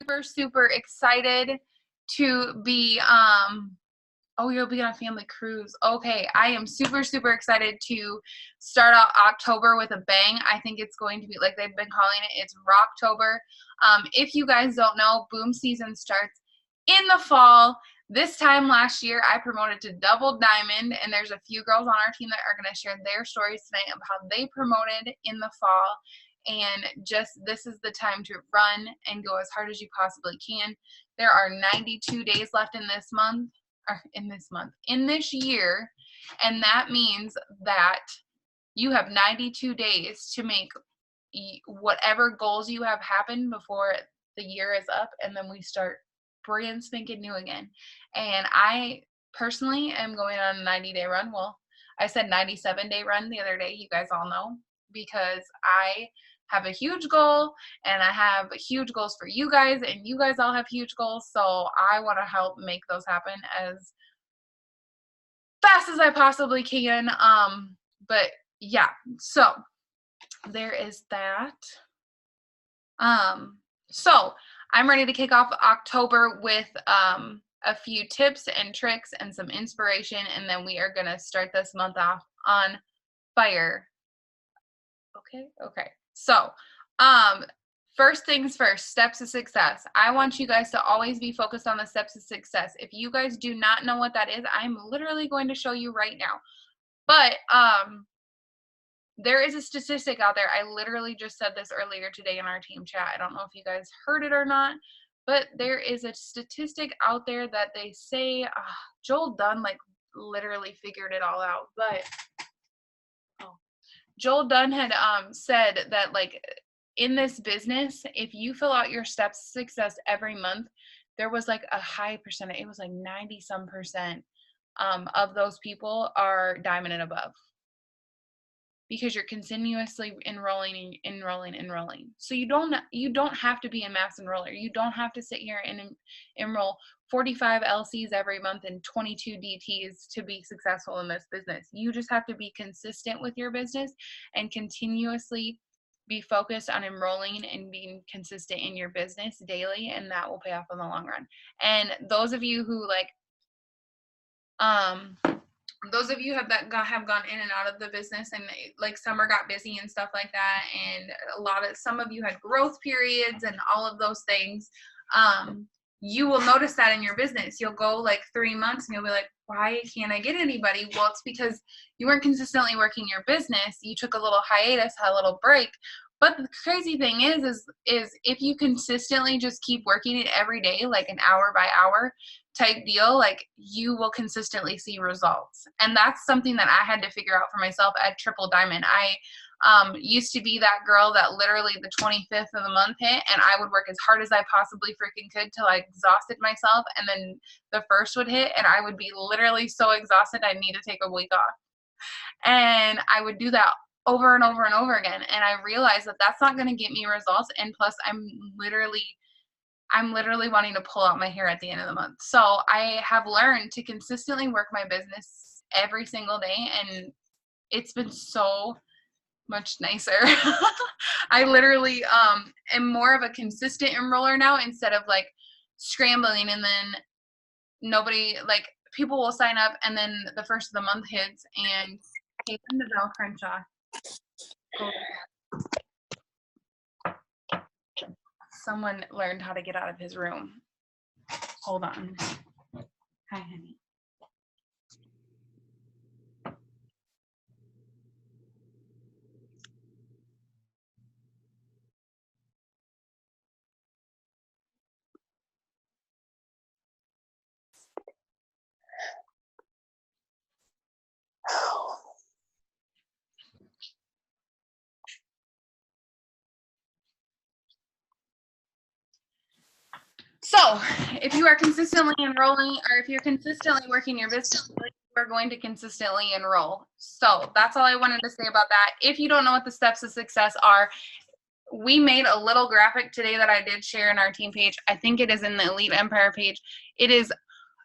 super, super excited to be, oh, you'll be on a family cruise. Okay, I am super, super excited to start out October with a bang. I think it's going to be, like they've been calling it, it's ROCKTOBER. If you guys don't know, boom season starts in the fall. This time last year, I promoted to double diamond, and there's a few girls on our team that are going to share their stories tonight of how they promoted in the fall. And just, this is the time to run and go as hard as you possibly can. There are 92 days left in this month, or in this year, and that means that you have 92 days to make whatever goals you have happen before the year is up, and then we start brand spanking new again. And I personally am going on a 90-day run. Well, I said 97-day run the other day, you guys all know, because I have a huge goal, and I have huge goals for you guys, and you guys all have huge goals, so I want to help make those happen as fast as I possibly can. But yeah, so there is that. So I'm ready to kick off October with a few tips and tricks and some inspiration, and then we are gonna start this month off on fire. Okay. So, first things first, steps to success. I want you guys to always be focused on the steps to success. If you guys do not know what that is, I'm literally going to show you right now. But there is a statistic out there. I literally just said this earlier today in our team chat. I don't know if you guys heard it or not, but there is a statistic out there that they say, Joel Dunn like literally figured it all out, but Joel Dunn had said that, like, in this business, if you fill out your steps to success every month, there was like a high percentage, it was like 90-some% of those people are diamond and above, because you're continuously enrolling. So you don't have to be a mass enroller. You don't have to sit here and enroll 45 LCs every month and 22 DTs to be successful in this business. You just have to be consistent with your business and continuously be focused on enrolling and being consistent in your business daily, and that will pay off in the long run. And those of you who those of you have gone in and out of the business, and like summer got busy and stuff like that, and some of you had growth periods and all of those things, you will notice that in your business. You'll go like 3 months and you'll be like, why can't I get anybody? Well, it's because you weren't consistently working your business. You took a little hiatus, had a little break. But the crazy thing is if you consistently just keep working it every day, like an hour by hour type deal, like, you will consistently see results. And that's something that I had to figure out for myself at Triple Diamond. I used to be that girl that literally the 25th of the month hit, and I would work as hard as I possibly freaking could till I exhausted myself, and then the first would hit and I would be literally so exhausted I'd need to take a week off. And I would do that over and over and over again, and I realized that that's not going to get me results, and plus I'm literally wanting to pull out my hair at the end of the month. So I have learned to consistently work my business every single day, and it's been so much nicer. I literally am more of a consistent enroller now, instead of like scrambling and then nobody, like, people will sign up and then the first of the month hits and hey, Linda Bell Crenshaw. Someone learned how to get out of his room. Hold on. Hi, honey. So if you are consistently enrolling, or if you're consistently working your business, we're going to consistently enroll. So that's all I wanted to say about that. If you don't know what the steps of success are, we made a little graphic today that I did share in our team page. I think it is in the Elite Empire page. It is,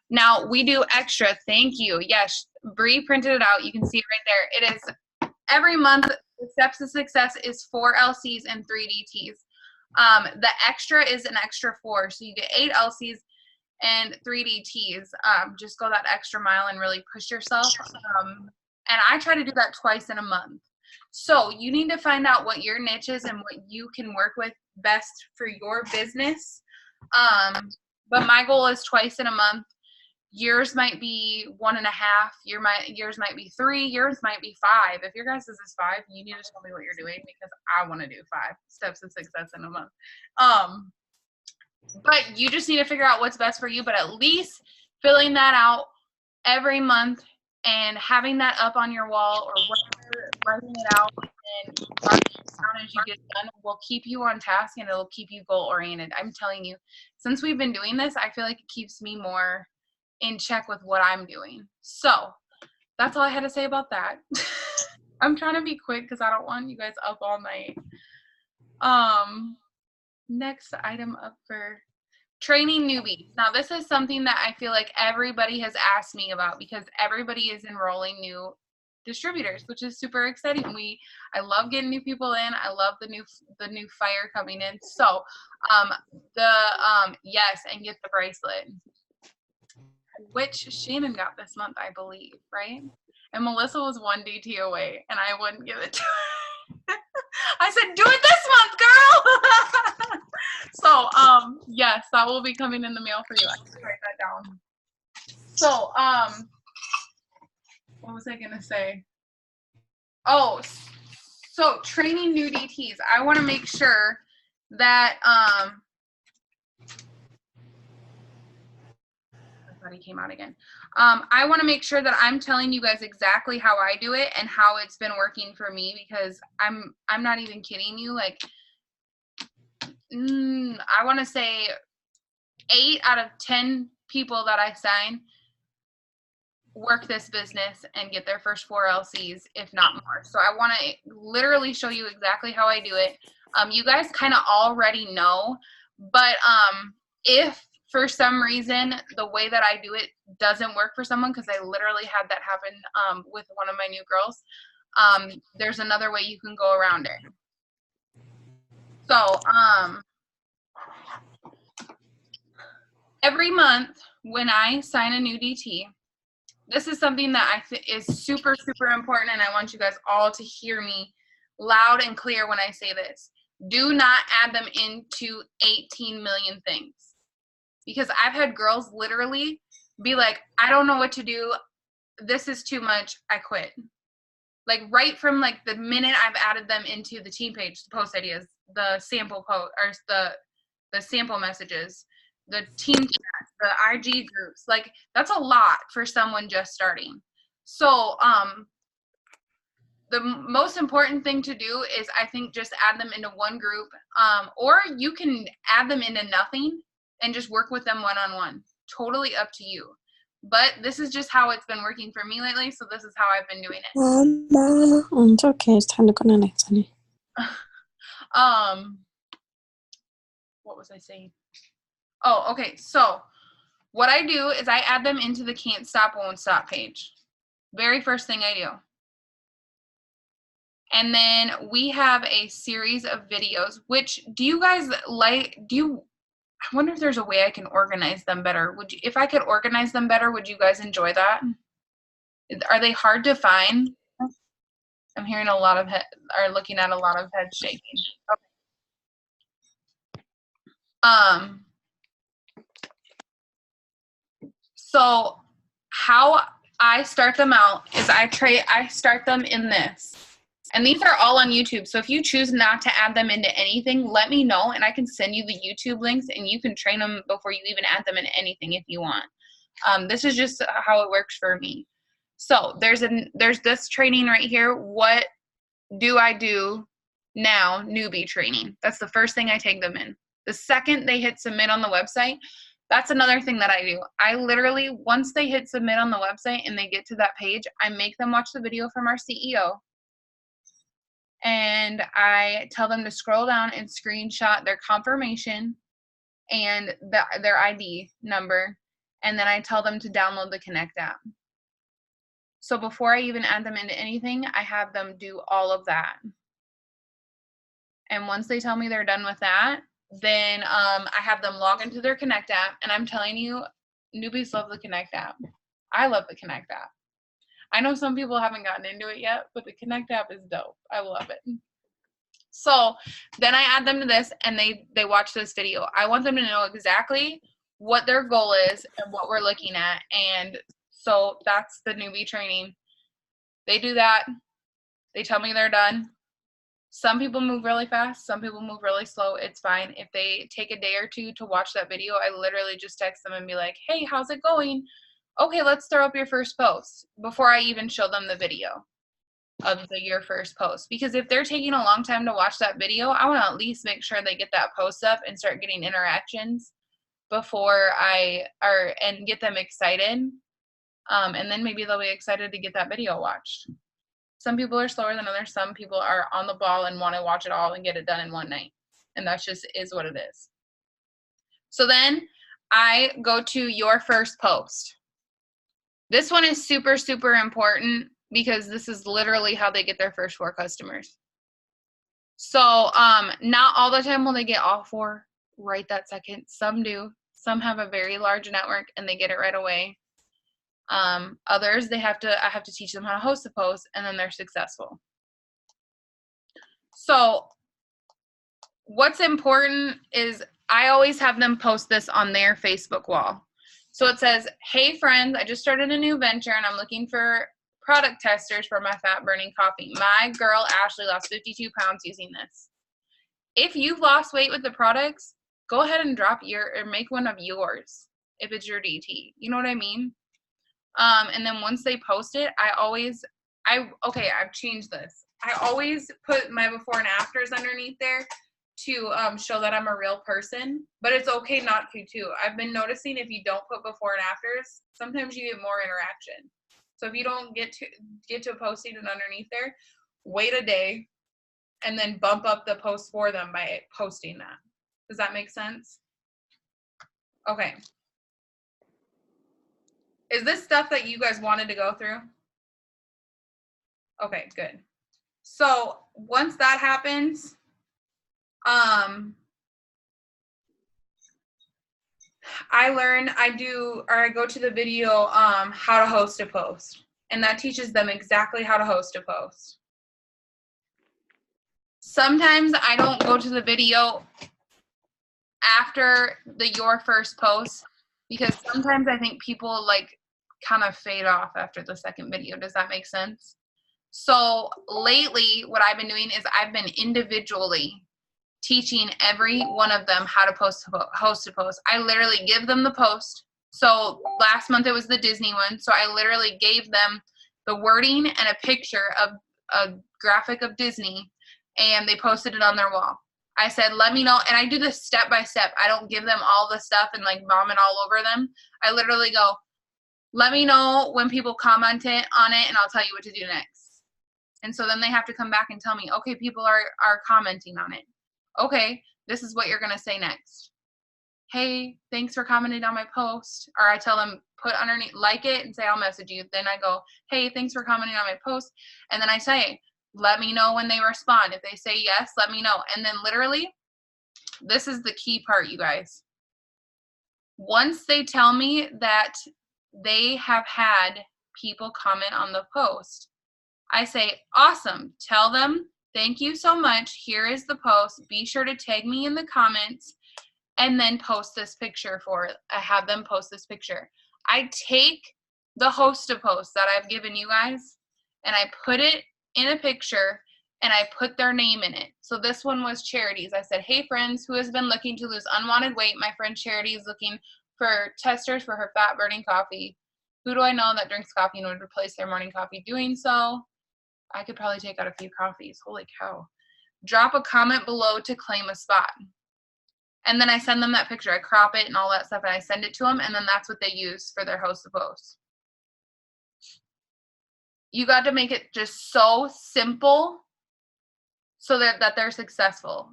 now we do extra. Thank you. Yes, Bree printed it out. You can see it right there. It is every month. The steps of success is 4 LCs and 3 DTs. The extra is an extra 4. So you get 8 LCs and 3 DTs. Just go that extra mile and really push yourself. And I try to do that twice in a month. So you need to find out what your niche is and what you can work with best for your business. But my goal is twice in a month. Yours might be 1.5. Yours might be 3. Yours might be 5. If your guys' is 5, you need to tell me what you're doing, because I want to do 5 steps of success in a month. But you just need to figure out what's best for you. But at least filling that out every month and having that up on your wall or whatever, writing it out and marking it down as you get done will keep you on task, and it'll keep you goal oriented. I'm telling you, since we've been doing this, I feel like it keeps me more in check with what I'm doing. So that's all I had to say about that. I'm trying to be quick because I don't want you guys up all night. Next item up for training newbies. Now this is something that I feel like everybody has asked me about, because everybody is enrolling new distributors, which is super exciting. I love getting new people in. I love the new fire coming in. So yes, and get the bracelet, which Shannon got this month, I believe, right? And Melissa was 1 DT away, and I wouldn't give it to her. I said, do it this month, girl. So, yes, that will be coming in the mail for you. I can write that down. So, what was I gonna say? Oh, so training new DTs. I want to make sure that he came out again. I want to make sure that I'm telling you guys exactly how I do it and how it's been working for me, because I'm not even kidding you. Like, I want to say 8 out of 10 people that I sign work this business and get their first 4 LCs, if not more. So I want to literally show you exactly how I do it. You guys kind of already know, but if for some reason the way that I do it doesn't work for someone, because I literally had that happen with one of my new girls, there's another way you can go around it. So every month when I sign a new DT, this is something that I think is super, super important, and I want you guys all to hear me loud and clear when I say this. Do not add them into 18 million things. Because I've had girls literally be like, I don't know what to do. This is too much. I quit. Like right from like the minute I've added them into the team page, the post ideas, the sample post, or the sample messages, the team chats, the IG groups. Like that's a lot for someone just starting. So the most important thing to do is, I think, just add them into one group, or you can add them into nothing and just work with them one-on-one. Totally up to you. But this is just how it's been working for me lately, so this is how I've been doing it. Mama, it's okay. It's time to go night, honey. What was I saying? Oh, okay. So what I do is I add them into the Can't Stop, Won't Stop page. Very first thing I do. And then we have a series of videos, which do you guys like? I wonder if there's a way I can organize them better. If I could organize them better, would you guys enjoy that? Are they hard to find? I'm hearing a lot of looking at a lot of head shaking. Okay. So how I start them out is I start them in this. And these are all on YouTube. So if you choose not to add them into anything, let me know and I can send you the YouTube links and you can train them before you even add them into anything if you want. This is just how it works for me. So there's this training right here. What do I do now? Newbie training. That's the first thing I take them in. The second they hit submit on the website, that's another thing that I do. I literally, once they hit submit on the website and they get to that page, I make them watch the video from our CEO. And I tell them to scroll down and screenshot their confirmation and their ID number. And then I tell them to download the Connect app. So before I even add them into anything, I have them do all of that. And once they tell me they're done with that, Then I have them log into their Connect app, and I'm telling you, newbies love the Connect app. I love the Connect app. I know some people haven't gotten into it yet, but the Connect app is dope. I love it. So then I add them to this, and they watch this video. I want them to know exactly what their goal is and what we're looking at. And so that's the newbie training. They do that. They tell me they're done. Some people move really fast. Some people move really slow. It's fine. If they take a day or two to watch that video, I literally just text them and be like, hey, how's it going? Okay, let's throw up your first post before I even show them the video of your first post. Because if they're taking a long time to watch that video, I want to at least make sure they get that post up and start getting interactions before and get them excited. And then maybe they'll be excited to get that video watched. Some people are slower than others. Some people are on the ball and want to watch it all and get it done in one night. And that just is what it is. So then I go to your first post. This one is super, super important because this is literally how they get their first 4 customers. So not all the time will they get all 4 right that second. Some do. Some have a very large network and they get it right away. Others, I have to teach them how to host a post, and then they're successful. So what's important is I always have them post this on their Facebook wall. So it says, hey friends, I just started a new venture and I'm looking for product testers for my fat burning coffee. My girl Ashley lost 52 pounds using this. If you've lost weight with the products, go ahead and make one of yours if it's your DT. You know what I mean? And then once they post it, I've changed this. I always put my before and afters underneath there to show that I'm a real person, but it's okay not to too. I've been noticing if you don't put before and afters, sometimes you get more interaction. So if you don't get to posting it underneath there, wait a day and then bump up the post for them by posting that. Does that make sense? Okay. Is this stuff that you guys wanted to go through? Okay, good. So once that happens, I go to the video, how to host a post, and that teaches them exactly how to host a post. Sometimes I don't go to the video after your first post because sometimes I think people kind of fade off after the second video. Does that make sense? So lately, what I've been doing is I've been individually teaching every one of them how to host a post. I literally give them the post. So last month it was the Disney one. So I literally gave them the wording and a picture of a graphic of Disney, and they posted it on their wall. I said, let me know. And I do this step by step. I don't give them all the stuff and bomb it all over them. I literally go, let me know when people comment on it and I'll tell you what to do next. And so then they have to come back and tell me, okay, people are commenting on it. Okay, this is what you're going to say next. Hey, thanks for commenting on my post. Or I tell them, put underneath, like it and say, I'll message you. Then I go, hey, thanks for commenting on my post. And then I say, let me know when they respond. If they say yes, let me know. And then literally, this is the key part, you guys. Once they tell me that they have had people comment on the post, I say, awesome. Tell them, thank you so much. Here is the post. Be sure to tag me in the comments and then post this picture I have them post this picture. I take the host a post that I've given you guys and I put it in a picture and I put their name in it. So this one was Charities. I said, hey friends, who has been looking to lose unwanted weight? My friend Charity is looking for testers for her fat burning coffee. Who do I know that drinks coffee and would replace their morning coffee doing so? I could probably take out a few coffees. Holy cow. Drop a comment below to claim a spot. And then I send them that picture. I crop it and all that stuff and I send it to them, and then that's what they use for their host to post. You got to make it just so simple so that they're successful.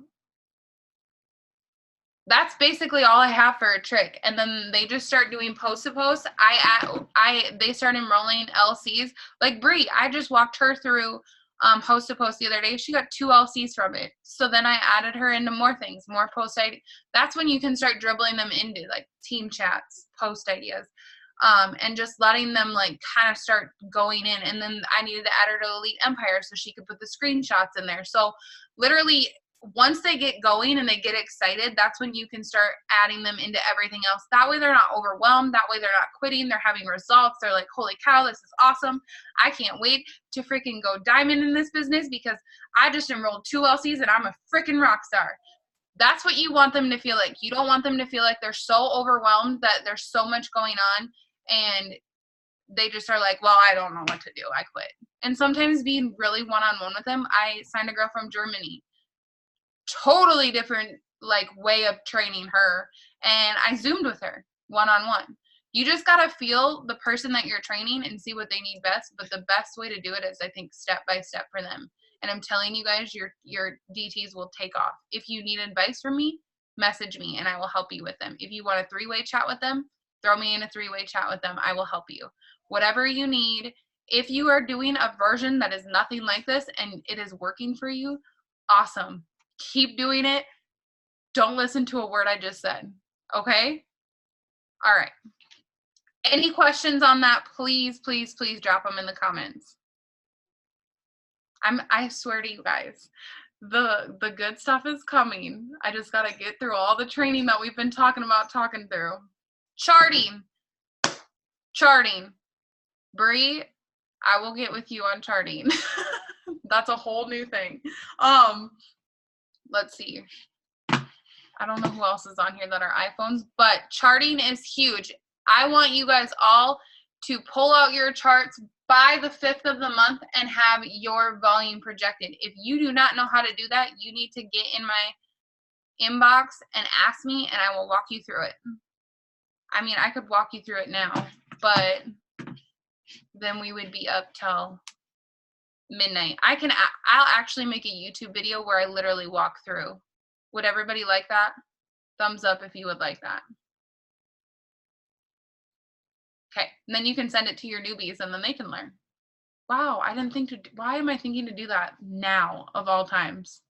That's basically all I have for a trick. And then they just start doing post to post. They start enrolling LCs. Like Bree, I just walked her through host to post the other day. She got 2 LCs from it. So then I added her into more things, more post ideas. That's when you can start dribbling them into like team chats, post ideas, and just letting them like kind of start going in. And then I needed to add her to Elite Empire so she could put the screenshots in there. So literally, once they get going and they get excited, that's when you can start adding them into everything else. That way they're not overwhelmed. That way they're not quitting. They're having results. They're like, holy cow, this is awesome. I can't wait to freaking go diamond in this business because I just enrolled 2 LCs and I'm a freaking rock star. That's what you want them to feel like. You don't want them to feel like they're so overwhelmed that there's so much going on and they just are like, well, I don't know what to do. I quit. And sometimes being really one-on-one with them, I signed a girl from Germany. Totally different like way of training her, and I Zoomed with her one-on-one. You just got to feel the person that you're training and see what they need best, but the best way to do it is I think step by step for them. And I'm telling you guys, your DTs will take off. If you need advice from me, message me and I will help you with them. If you want a 3-way chat with them, throw me in a 3-way chat with them. I will help you. Whatever you need. If you are doing a version that is nothing like this and it is working for you, awesome. Keep doing it. Don't listen to a word I just said. Okay? All right. Any questions on that? Please, please, please drop them in the comments. I swear to you guys, the good stuff is coming. I just got to get through all the training that we've been talking through. Charting. Bree, I will get with you on charting. That's a whole new thing. Let's see. I don't know who else is on here that are iPhones, but charting is huge. I want you guys all to pull out your charts by the 5th of the month and have your volume projected. If you do not know how to do that, you need to get in my inbox and ask me, and I will walk you through it. I mean, I could walk you through it now, but then we would be up till midnight. I'll actually make a YouTube video where I literally walk through. Would everybody like that? Thumbs up if you would like that. Okay, and then you can send it to your newbies and then they can learn. Wow, I didn't think to, why am I thinking to do that now of all times?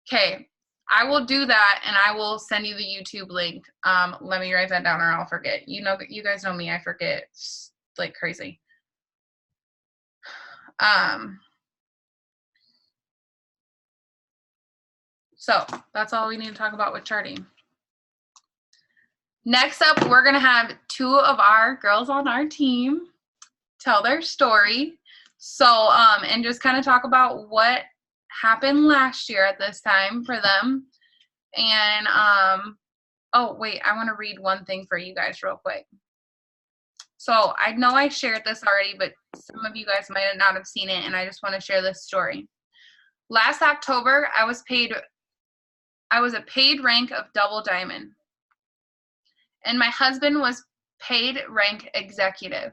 Okay, I will do that and I will send you the YouTube link. Let me write that down or I'll forget. You know, you guys know me, I forget like crazy. So that's all we need to talk about with charting. Next up, we're going to have 2 of our girls on our team tell their story. So, and just kind of talk about what happened last year at this time for them. And, oh, wait, I want to read one thing for you guys real quick. So I know I shared this already, but some of you guys might not have seen it, and I just want to share this story. Last October, I was a paid rank of double diamond. And my husband was paid rank executive.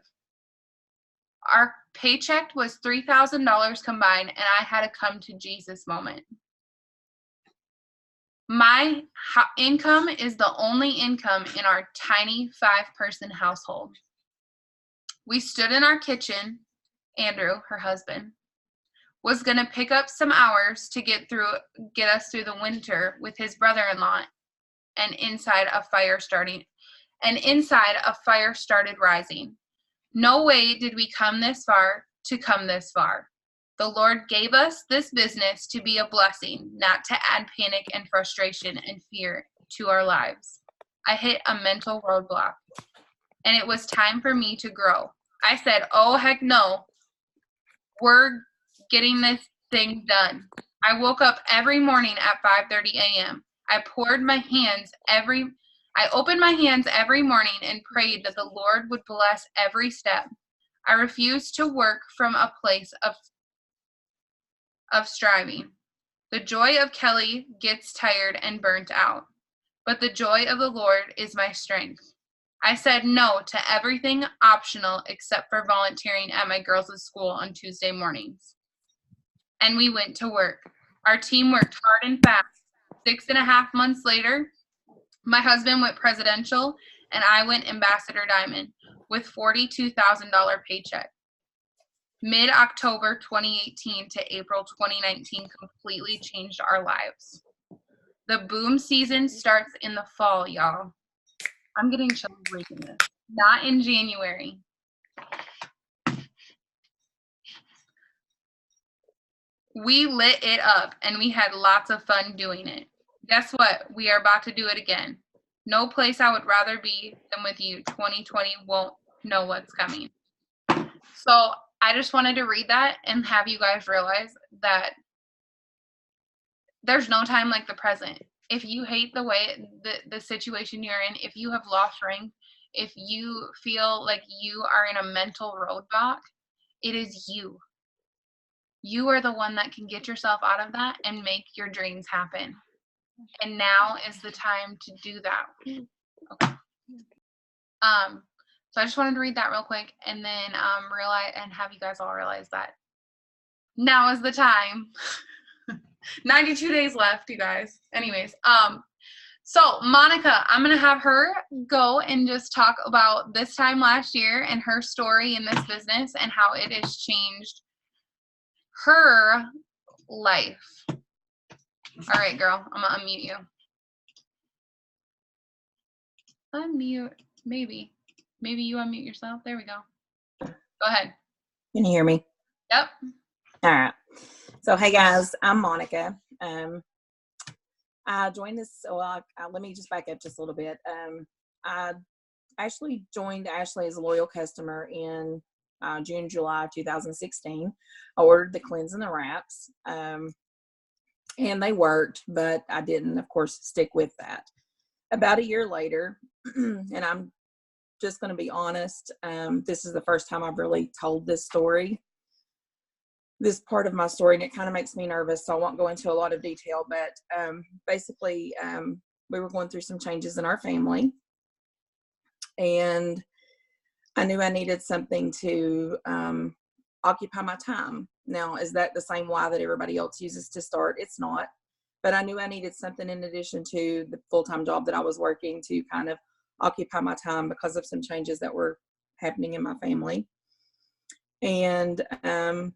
Our paycheck was $3,000 combined, and I had a come to Jesus moment. My income is the only income in our tiny 5-person household. We stood in our kitchen. Andrew, her husband, was going to pick up some hours to get us through the winter with his brother-in-law, and inside a fire started rising. No way did we come this far to come this far. The Lord gave us this business to be a blessing, not to add panic and frustration and fear to our lives. I hit a mental roadblock, and it was time for me to grow. I said, oh, heck no. We're getting this thing done. I woke up every morning at 5:30 a.m. I opened my hands every morning and prayed that the Lord would bless every step. I refused to work from a place of striving. The joy of Kelly gets tired and burnt out, but the joy of the Lord is my strength. I said no to everything optional except for volunteering at my girls' school on Tuesday mornings. And we went to work. Our team worked hard and fast. 6.5 months later, my husband went presidential and I went ambassador diamond with $42,000 paycheck. Mid-October 2018 to April 2019 completely changed our lives. The boom season starts in the fall, y'all. I'm getting chills reading this. Not in January. We lit it up and we had lots of fun doing it. Guess what? We are about to do it again. No place I would rather be than with you. 2020 won't know what's coming. So I just wanted to read that and have you guys realize that there's no time like the present. If you hate the way the situation you're in, if you have lost rank, if you feel like you are in a mental roadblock, it is you. You are the one that can get yourself out of that and make your dreams happen. And now is the time to do that. Okay. So I just wanted to read that real quick and then realize and have you guys all realize that now is the time. 92 days left, you guys. Anyways, so Monica, I'm gonna have her go and just talk about this time last year and her story in this business and how it has changed her life. All right, girl, I'm gonna unmute you. Unmute, maybe you unmute yourself. There we go. Go ahead. Can you hear me? Yep. All right. So, hey guys, I'm Monica. I joined this, let me just back up just a little bit. I actually joined Ashley as a loyal customer in June, July 2016. I ordered the cleanse and the wraps, and they worked, but I didn't, of course, stick with that. About a year later, and I'm just going to be honest, this is the first time I've really told this story. This part of my story, and it kind of makes me nervous, so I won't go into a lot of detail, but basically we were going through some changes in our family, and I knew I needed something to occupy my time. Now, is that the same why that everybody else uses to start? It's not, but I knew I needed something in addition to the full-time job that I was working to kind of occupy my time because of some changes that were happening in my family. And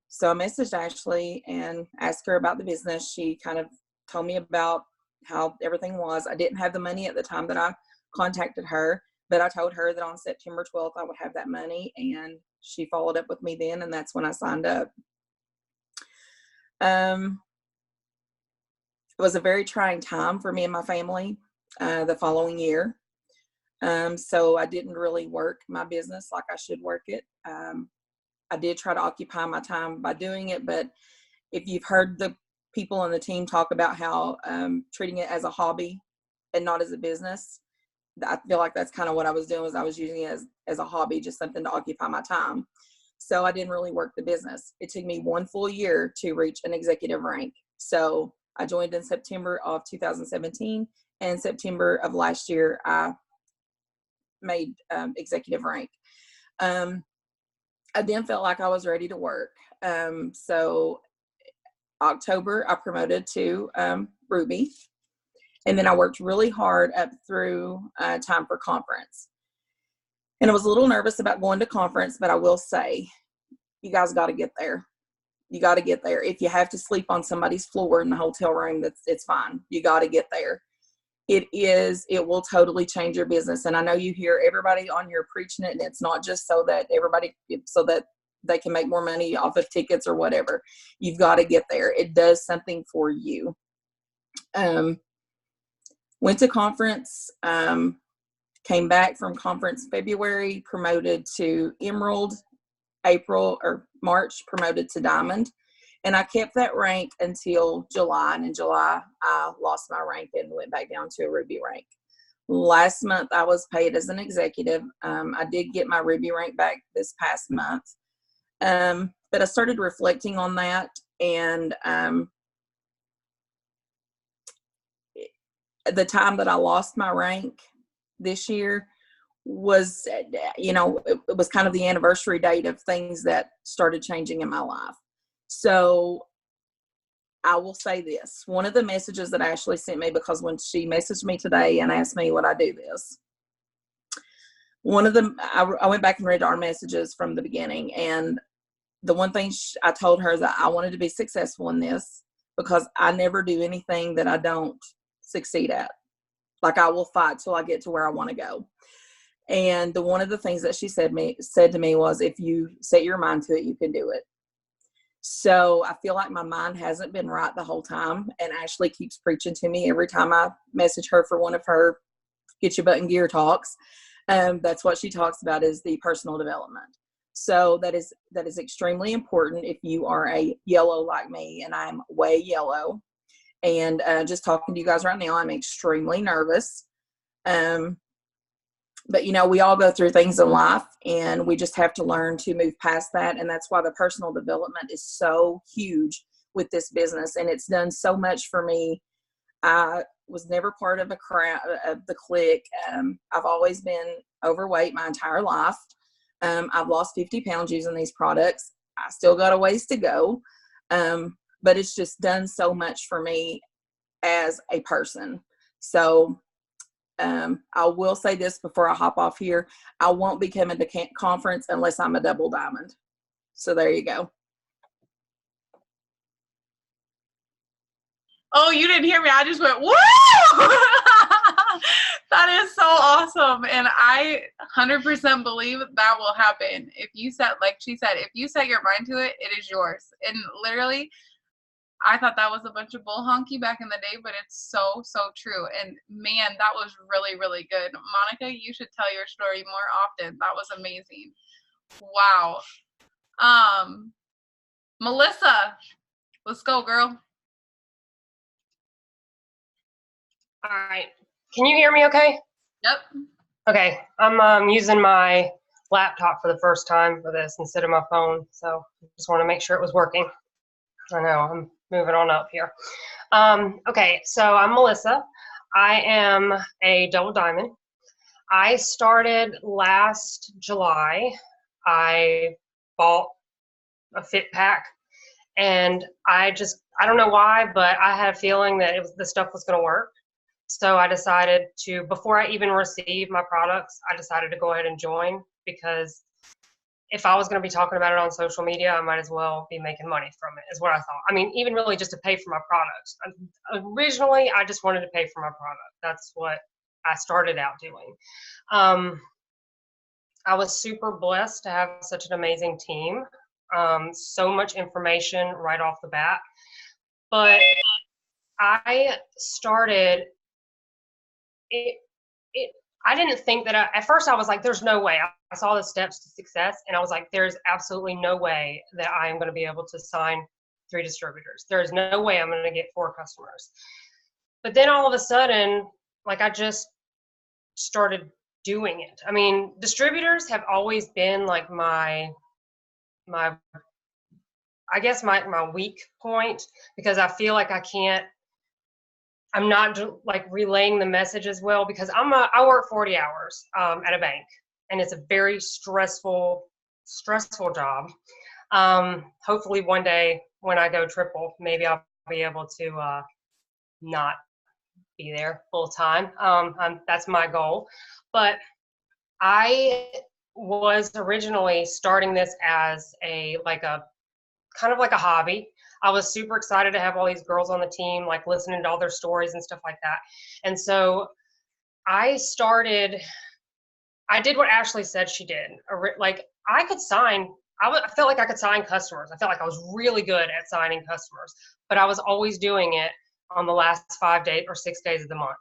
so I messaged Ashley and asked her about the business. She kind of told me about how everything was. I didn't have the money at the time that I contacted her, but I told her that on September 12th I would have that money, and she followed up with me then, and that's when I signed up. It was a very trying time for me and my family the following year. So I didn't really work my business like I should work it. I did try to occupy my time by doing it, but if you've heard the people on the team talk about how treating it as a hobby and not as a business, I feel like that's kind of what I was doing, was I was using it as a hobby, just something to occupy my time. So I didn't really work the business. It took me 1 full year to reach an executive rank. So I joined in September of 2017, and September of last year, I made executive rank. I then felt like I was ready to work. So October, I promoted to Ruby. And then I worked really hard up through time for conference. And I was a little nervous about going to conference, but I will say, you guys got to get there. You got to get there. If you have to sleep on somebody's floor in the hotel room, it's fine. You got to get there. It will totally change your business. And I know you hear everybody on here preaching it, and it's not just so that they can make more money off of tickets or whatever. You've got to get there. It does something for you. Went to conference, came back from conference February, promoted to Emerald, April or March, promoted to Diamond. And I kept that rank until July. And in July, I lost my rank and went back down to a Ruby rank. Last month, I was paid as an executive. I did get my Ruby rank back this past month. But I started reflecting on that. And the time that I lost my rank this year was, it was kind of the anniversary date of things that started changing in my life. So I will say this. One of the messages that Ashley sent me, because when she messaged me today and asked me would I do this, one of them, I went back and read our messages from the beginning, and the one thing I told her is that I wanted to be successful in this because I never do anything that I don't succeed at. Like I will fight till I get to where I want to go. And one of the things that she said to me was, if you set your mind to it, you can do it. So I feel like my mind hasn't been right the whole time. And Ashley keeps preaching to me every time I message her for one of her Get Your Butt in Gear talks. That's what she talks about, is the personal development. So that is extremely important if you are a yellow like me, and I'm way yellow. And just talking to you guys right now, I'm extremely nervous. But, you know, we all go through things in life, and we just have to learn to move past that. And that's why the personal development is so huge with this business. And it's done so much for me. I was never part of a crowd, of the clique. I've always been overweight my entire life. I've lost 50 pounds using these products. I still got a ways to go. But it's just done so much for me as a person. So I will say this before I hop off here. I won't be coming to conference unless I'm a double diamond. So there you go. Oh, you didn't hear me. I just went, woo! That is so awesome. And I 100% believe that will happen. If you set, like she said, if you set your mind to it, it is yours. And literally, I thought that was a bunch of bull honky back in the day, but it's so, so true. And man, that was really, really good. Monica, you should tell your story more often. That was amazing. Wow. Melissa, let's go, girl. All right. Can you hear me okay? Yep. Okay. I'm using my laptop for the first time for this instead of my phone. So I just want to make sure it was working. I know I'm moving on up here. Okay. So I'm Melissa. I am a double diamond. I started last July. I bought a fit pack, and I don't know why, but I had a feeling that the stuff was going to work. So I decided to, before I even received my products, I decided to go ahead and join, because if I was going to be talking about it on social media, I might as well be making money from it, is what I thought. I mean, even really just to pay for my products. Originally, I just wanted to pay for my product. That's what I started out doing. I was super blessed to have such an amazing team. So much information right off the bat. But I started I didn't think that at first I was like, there's no way. I saw the steps to success, and I was like, there's absolutely no way that I am going to be able to sign 3 distributors. There's no way I'm going to get 4 customers. But then all of a sudden, like, I just started doing it. I mean, distributors have always been like my I guess my weak point, because I feel like I'm not like relaying the message as well, because I work 40 hours at a bank, and it's a very stressful job. Hopefully one day when I go triple, maybe I'll be able to not be there full time. That's my goal. But I was originally starting this as kind of like a hobby. I was super excited to have all these girls on the team, like listening to all their stories and stuff like that. And so I did what Ashley said she did. Like, I felt like I could sign customers. I felt like I was really good at signing customers, but I was always doing it on the last 5 days or 6 days of the month.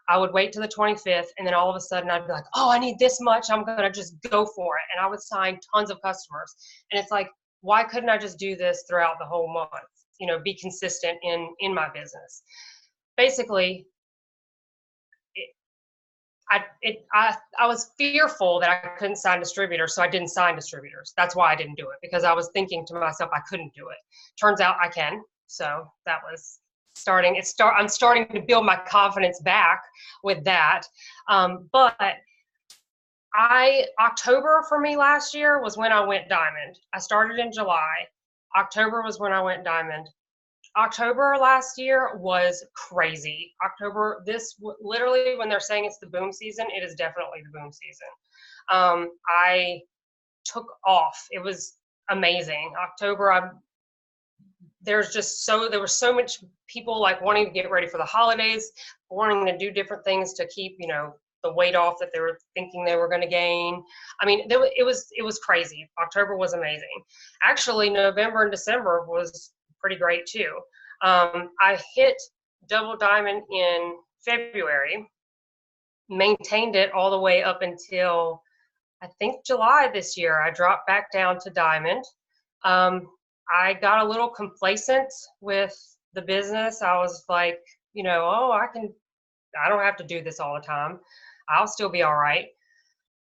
I would wait till the 25th, and then all of a sudden I'd be like, oh, I need this much. I'm going to just go for it. And I would sign tons of customers. And it's like, why couldn't I just do this throughout the whole month? You know, be consistent in my business. Basically, I was fearful that I couldn't sign distributors, so I didn't sign distributors. That's why I didn't do it, because I was thinking to myself I couldn't do it. Turns out I can. So that was I'm starting to build my confidence back with that. But October for me last year was when I went diamond. I started in July. October was when I went diamond. October last year was crazy. October, literally when they're saying it's the boom season, it is definitely the boom season. I took off. amazing. October, there were so much people like wanting to get ready for the holidays, wanting to do different things to keep, the weight off that they were thinking they were going to gain. I mean, it was crazy. October was amazing. Actually, November and December was pretty great too. I hit double diamond in February, maintained it all the way up until I think July this year. I dropped back down to diamond. I got a little complacent with the business. I was like, oh, I don't have to do this all the time. I'll still be all right.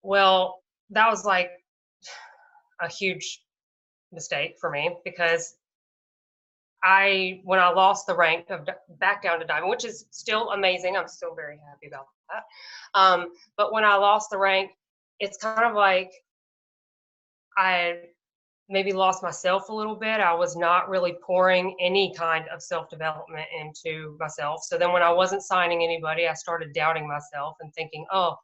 Well, that was like a huge mistake for me, because when I lost the rank of back down to diamond, which is still amazing, I'm still very happy about that. But when I lost the rank, it's kind of like I maybe lost myself a little bit. I was not really pouring any kind of self-development into myself. So then when I wasn't signing anybody, I started doubting myself and thinking, oh,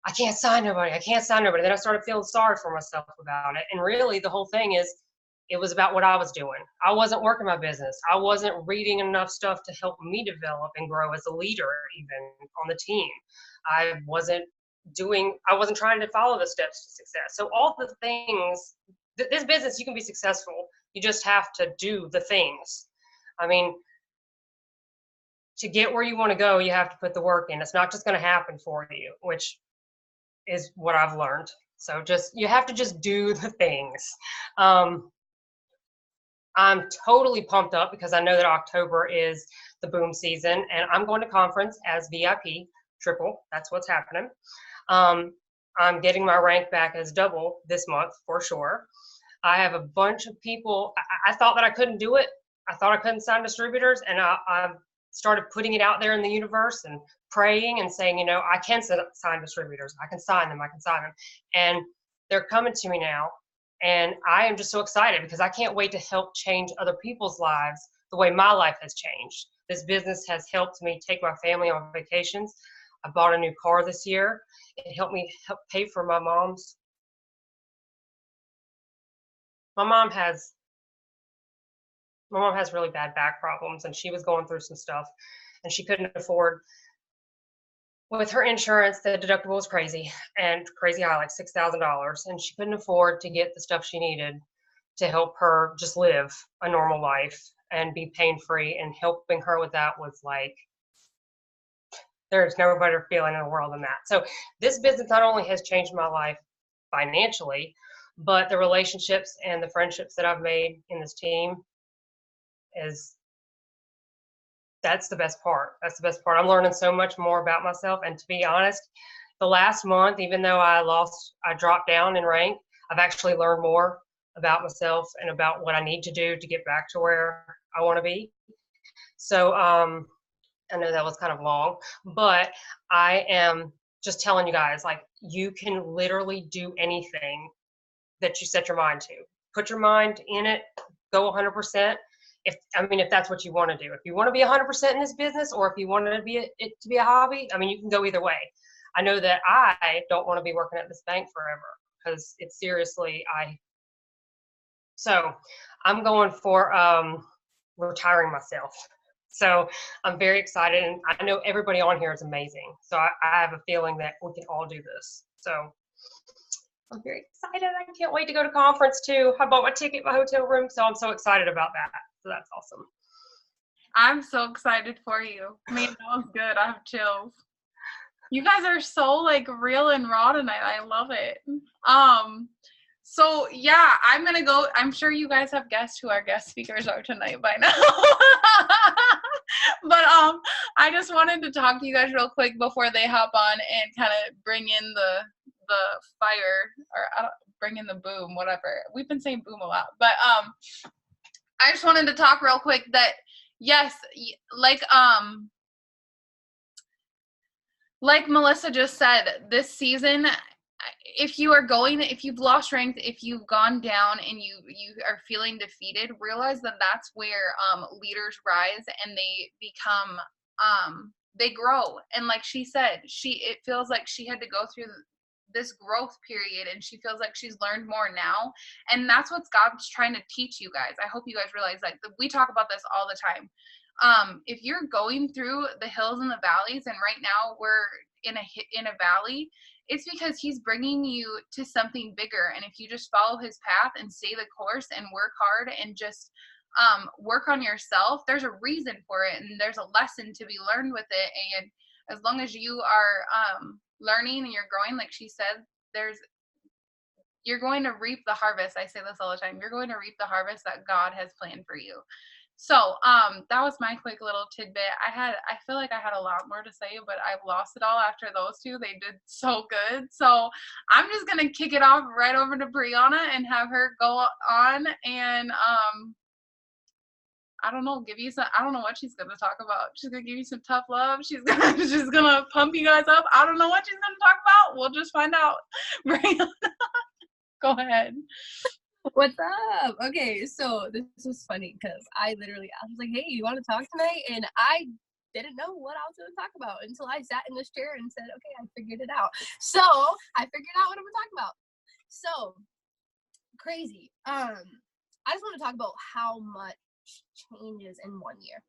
I can't sign nobody. I can't sign nobody. Then I started feeling sorry for myself about it. And really the whole thing is, it was about what I was doing. I wasn't working my business. I wasn't reading enough stuff to help me develop and grow as a leader, even on the team. I wasn't trying to follow the steps to success. So all the things, this business, you can be successful. You just have to do the things. I mean, to get where you want to go, you have to put the work in. It's not just going to happen for you, which is what I've learned. So you have to just do the things. I'm totally pumped up because I know that October is the boom season, and I'm going to conference as VIP triple. That's what's happening. I'm getting my rank back as double this month for sure. I have a bunch of people. I thought that I couldn't do it. I thought I couldn't sign distributors, and I started putting it out there in the universe and praying and saying, I can sign distributors. I can sign them. And they're coming to me now. And I am just so excited because I can't wait to help change other people's lives the way my life has changed. This business has helped me take my family on vacations. I bought a new car this year. It helped me pay for my mom's. My mom has really bad back problems, and she was going through some stuff, and she couldn't afford. With her insurance, the deductible was crazy high, like $6,000, and she couldn't afford to get the stuff she needed to help her just live a normal life and be pain-free. And helping her with that was like, there's no better feeling in the world than that. So this business not only has changed my life financially, but the relationships and the friendships that I've made in this team that's the best part. That's the best part. I'm learning so much more about myself. And to be honest, the last month, even though I dropped down in rank, I've actually learned more about myself and about what I need to do to get back to where I want to be. So I know that was kind of long, but I am just telling you guys, like, you can literally do anything that you set your mind to. Put your mind in it, go 100%. If that's what you want to do. If you want to be 100% in this business, or if you want it to be a hobby, you can go either way. I know that I don't want to be working at this bank forever, because it's seriously, so I'm going for retiring myself. So I'm very excited, and I know everybody on here is amazing. So I have a feeling that we can all do this. So I'm very excited. I can't wait to go to conference too. I bought my ticket, my hotel room, so I'm so excited about that. So that's awesome. I'm so excited for you. Man, that was good. I have chills. You guys are so like real and raw tonight. I love it. So yeah, I'm gonna go. I'm sure you guys have guessed who our guest speakers are tonight by now. But I just wanted to talk to you guys real quick before they hop on and kind of bring in the fire, or bring in the boom, whatever. We've been saying boom a lot, but I just wanted to talk real quick that yes, like Melissa just said, this season, if you've lost strength, if you've gone down and you are feeling defeated, realize that that's where leaders rise and they become they grow. And like she said, it feels like she had to go through this growth period, and she feels like she's learned more now. And that's what God's trying to teach you guys. I hope you guys realize that we talk about this all the time. If you're going through the hills and the valleys, and right now we're in a valley, it's because he's bringing you to something bigger. And if you just follow his path and stay the course and work hard and just work on yourself, there's a reason for it, and there's a lesson to be learned with it. And as long as you are learning and you're growing, like she said, you're going to reap the harvest. I say this all the time. You're going to reap the harvest that God has planned for you. So that was my quick little tidbit. I feel like I had a lot more to say, but I've lost it all after those two. They did so good. So I'm just going to kick it off right over to Brianna and have her go on and I don't know, I don't know what she's gonna talk about. She's gonna give you some tough love. She's gonna pump you guys up. I don't know what she's gonna talk about. We'll just find out. Brianna, go ahead. What's up? Okay, so this was funny because I was like, hey, you want to talk tonight? And I didn't know what I was going to talk about until I sat in this chair and said, okay, I figured it out. So I figured out what I'm going to talk about. So crazy. I just want to talk about how much changes in 1 year,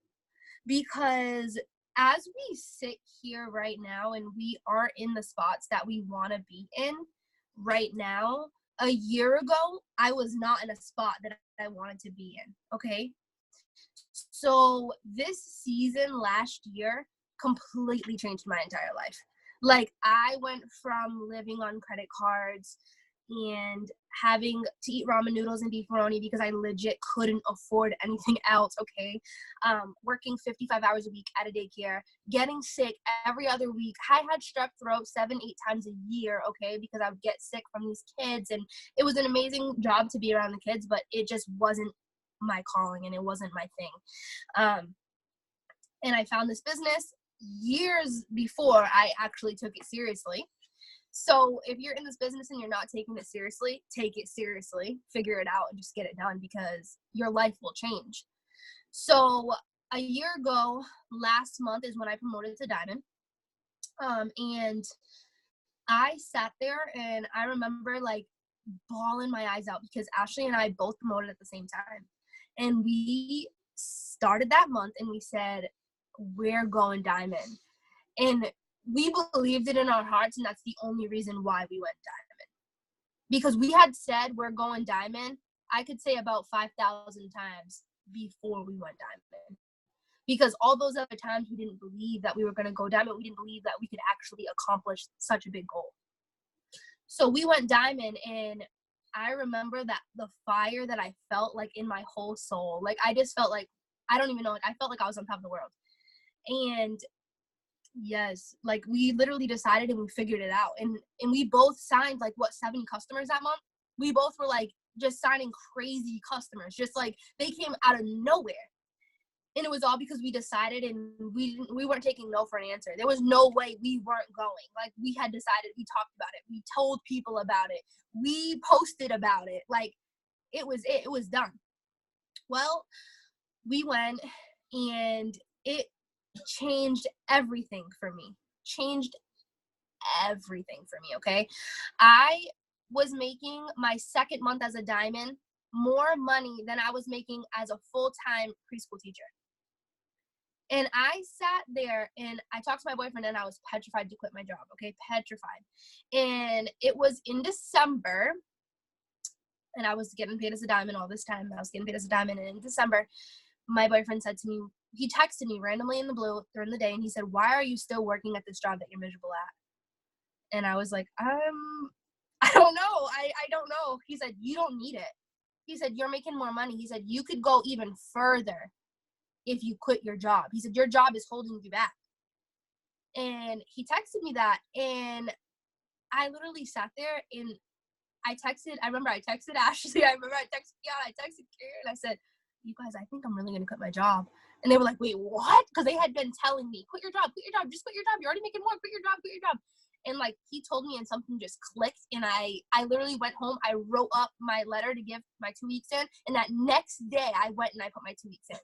because as we sit here right now and we are in the spots that we want to be in right now, a year ago I was not in a spot that I wanted to be in. Okay, so this season last year completely changed my entire life. Like, I went from living on credit cards and having to eat ramen noodles and beefaroni because I legit couldn't afford anything else, okay? Working 55 hours a week at a daycare, getting sick every other week. I had strep throat 7-8 times a year, okay, because I would get sick from these kids, and it was an amazing job to be around the kids, but it just wasn't my calling and it wasn't my thing. And I found this business years before I actually took it seriously. So if you're in this business and you're not taking it seriously, take it seriously, figure it out, and just get it done, because your life will change. So a year ago, last month is when I promoted to Diamond. And I sat there and I remember like bawling my eyes out because Ashley and I both promoted at the same time. And we started that month and we said, we're going Diamond. And we believed it in our hearts, and that's the only reason why we went Diamond. Because we had said we're going Diamond, I could say about 5,000 times before we went Diamond. Because all those other times we didn't believe that we were going to go Diamond. We didn't believe that we could actually accomplish such a big goal. So we went Diamond, and I remember that the fire that I felt like in my whole soul, like I just felt like, I don't even know, like I felt like I was on top of the world. And yes, like we literally decided and we figured it out, and we both signed like 70 customers that month. We both were like just signing crazy customers, just like they came out of nowhere. And it was all because we decided, and we weren't taking no for an answer. There was no way we weren't going. Like, we had decided, we talked about it, we told people about it, we posted about it. Like, it was done. Well, we went, and it changed everything for me. Okay? I was making my second month as a Diamond more money than I was making as a full-time preschool teacher. And I sat there and I talked to my boyfriend, and I was petrified to quit my job, okay? Petrified. And it was in December, and I was getting paid as a Diamond all this time. I was getting paid as a Diamond, and in December, my boyfriend said to me, he texted me randomly in the blue during the day, and he said, why are you still working at this job that you're miserable at? And I was like, I don't know. I don't know. He said, you don't need it. He said, you're making more money. He said, you could go even further if you quit your job. He said, your job is holding you back. And he texted me that, and I literally sat there and I texted Ashley, I texted Kiana, I texted Karen, and I said, you guys, I think I'm really going to quit my job. And they were like, wait, what? Because they had been telling me, quit your job, just quit your job. You're already making more, quit your job. And like, he told me, and something just clicked, and I literally went home, I wrote up my letter to give my 2 weeks in, and that next day I went and I put my 2 weeks in.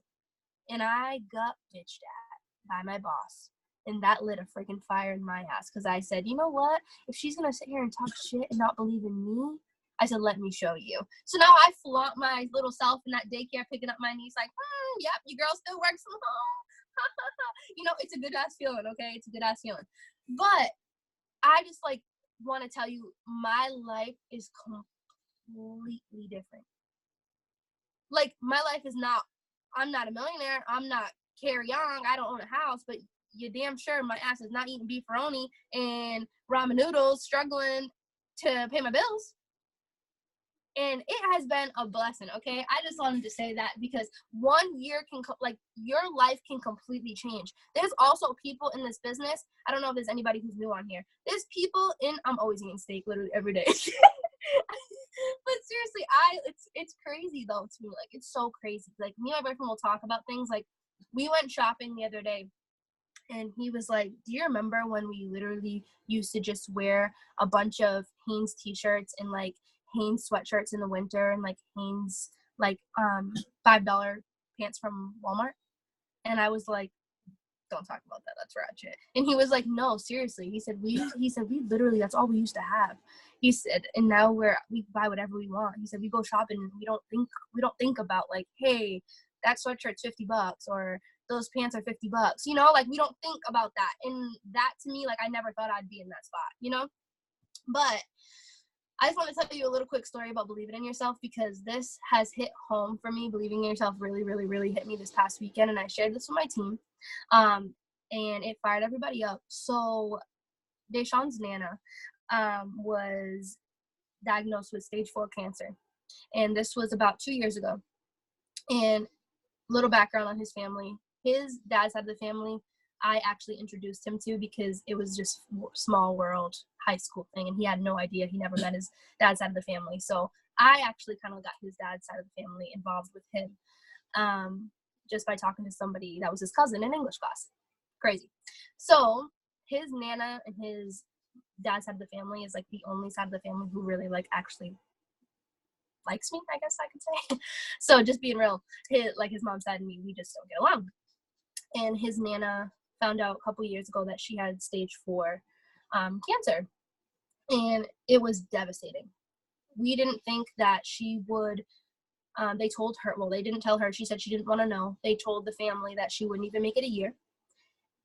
And I got bitched at by my boss. And that lit a freaking fire in my ass, because I said, you know what? If she's going to sit here and talk shit and not believe in me, I said, let me show you. So now I flaunt my little self in that daycare, picking up my niece like, yep, your girl still works from home. You know, it's a good-ass feeling, okay? It's a good-ass feeling. But I just, like, want to tell you, my life is completely different. Like, my life is not, I'm not a millionaire. I'm not Carrie Young. I don't own a house, but you're damn sure my ass is not eating beefaroni and ramen noodles, struggling to pay my bills. And it has been a blessing, okay? I just wanted to say that because 1 year can, your life can completely change. There's also people in this business. I don't know if there's anybody who's new on here. There's people I'm always eating steak literally every day. But seriously, it's crazy though to me. Like, it's so crazy. Like, me and my boyfriend will talk about things. Like, we went shopping the other day, and he was like, do you remember when we literally used to just wear a bunch of Hanes t-shirts and like Hanes sweatshirts in the winter and like Hanes like $5 pants from Walmart? And I was like, don't talk about that, that's ratchet. And he was like, no, seriously. He said we literally, that's all we used to have. He said, and now we buy whatever we want. He said we go shopping and we don't think about like, hey, that sweatshirt's $50 or those pants are $50. You know, like, we don't think about that. And that to me, like, I never thought I'd be in that spot, you know? But I just want to tell you a little quick story about believing in yourself, because this has hit home for me. Believing in yourself really, really, really hit me this past weekend, and I shared this with my team, and it fired everybody up. So Deshaun's Nana was diagnosed with stage 4 cancer, and this was about 2 years ago. And little background on his family. His dad's side of the family, I actually introduced him to because it was just small world high school thing, and he had no idea. He never met his dad's side of the family. So I actually kind of got his dad's side of the family involved with him just by talking to somebody that was his cousin in English class. Crazy. So his Nana and his dad's side of the family is like the only side of the family who really like actually likes me, I guess I could say. So just being real, his mom's side and me, we just don't get along. And his Nana found out a couple years ago that she had stage 4 cancer, and it was devastating. We didn't think that she would. They told her, well, they didn't tell her. She said she didn't want to know. They told the family that she wouldn't even make it a year.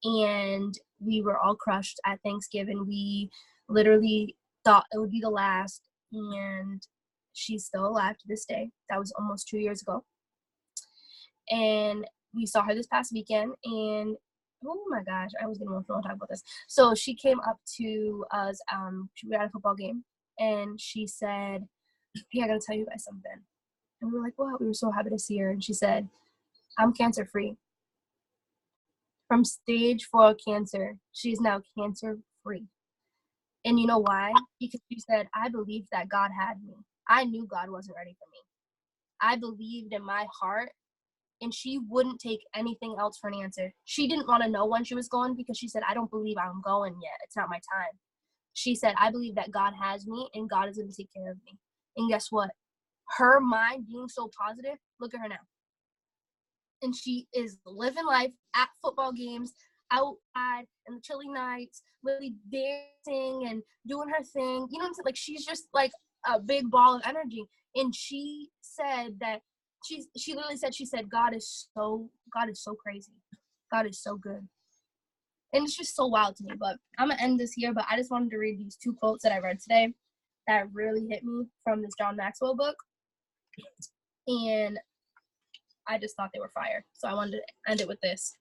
And we were all crushed at Thanksgiving. We literally thought it would be the last, and she's still alive to this day. That was almost 2 years ago. And we saw her this past weekend, and oh my gosh, I was getting emotional talking about this. So she came up to us, we were at a football game, and she said, hey, I gotta tell you guys something. And we were like, wow, we were so happy to see her. And she said, I'm cancer free. From stage 4 cancer, she's now cancer free. And you know why? Because she said, I believed that God had me. I knew God wasn't ready for me. I believed in my heart, and she wouldn't take anything else for an answer. She didn't want to know when she was going, because she said, I don't believe I'm going yet. It's not my time. She said, I believe that God has me, and God is going to take care of me. And guess what? Her mind being so positive, look at her now. And she is living life at football games, outside in the chilly nights, really dancing and doing her thing. You know what I'm saying? Like, she's just like a big ball of energy. And she said that she literally said, she said, God is so crazy. God is so good. And it's just so wild to me. But I'm going to end this here. But I just wanted to read these 2 quotes that I read today that really hit me from this John Maxwell book. And I just thought they were fire. So I wanted to end it with this.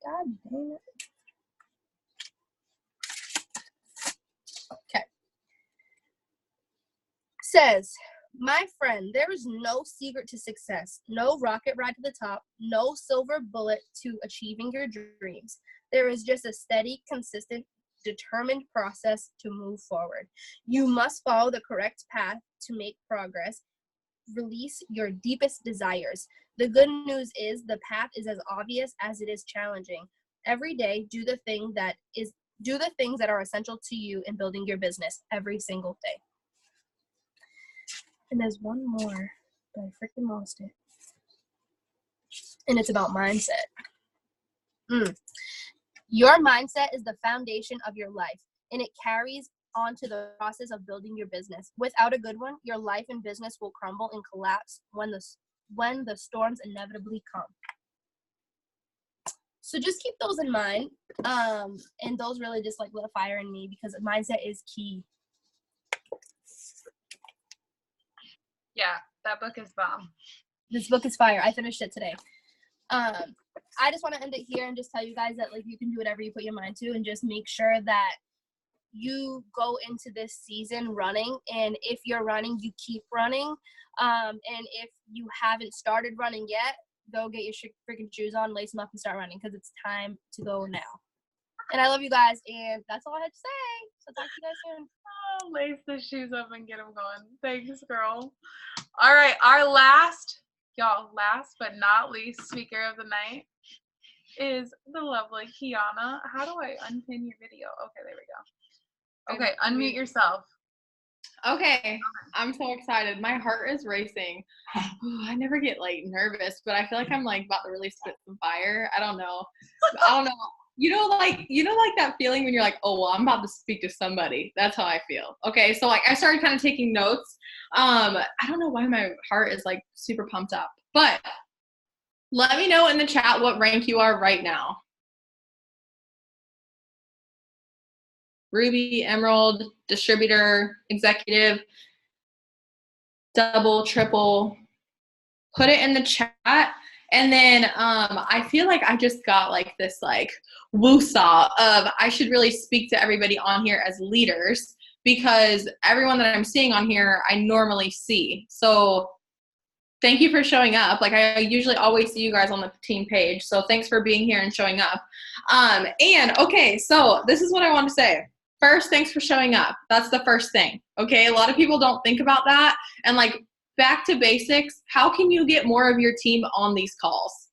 God damn it. Okay. Says, my friend, there is no secret to success, no rocket ride to the top, no silver bullet to achieving your dreams. There is just a steady, consistent, determined process to move forward. You must follow the correct path to make progress. Release your deepest desires. The good news is the path is as obvious as it is challenging. Every day, do the things that are essential to you in building your business every single day. And there's one more, but I freaking lost it. And it's about mindset. Your mindset is the foundation of your life, and it carries on to the process of building your business. Without a good one, your life and business will crumble and collapse when the storms inevitably come. So just keep those in mind. And those really just like lit a fire in me because mindset is key. Yeah, that book is bomb. This book is fire. I finished it today. I just want to end it here and just tell you guys that like you can do whatever you put your mind to, and just make sure that you go into this season running. And if you're running, you keep running. And if you haven't started running yet, go get your freaking shoes on, lace them up, and start running, because it's time to go now. And I love you guys, and that's all I had to say. So talk to you guys soon. Oh, lace the shoes up and get them going. Thanks, girl. All right, our last but not least speaker of the night is the lovely Kiana. How do I unpin your video? Okay, there we go. Okay, unmute yourself. Okay, I'm so excited. My heart is racing. I never get like nervous, but I feel like I'm like about to really spit some fire. I don't know. You know, like that feeling when you're like, oh, well, I'm about to speak to somebody. That's how I feel. Okay, so like I started kind of taking notes. I don't know why my heart is like super pumped up, but let me know in the chat what rank you are right now. Ruby, Emerald, distributor, executive, double, triple. Put it in the chat. And then I feel like I just got like this like woo-saw of I should really speak to everybody on here as leaders, because everyone that I'm seeing on here I normally see. So thank you for showing up. Like I usually always see you guys on the team page. So thanks for being here and showing up. And okay, so this is what I want to say. First, thanks for showing up. That's the first thing. Okay, a lot of people don't think about that. And like back to basics, how can you get more of your team on these calls?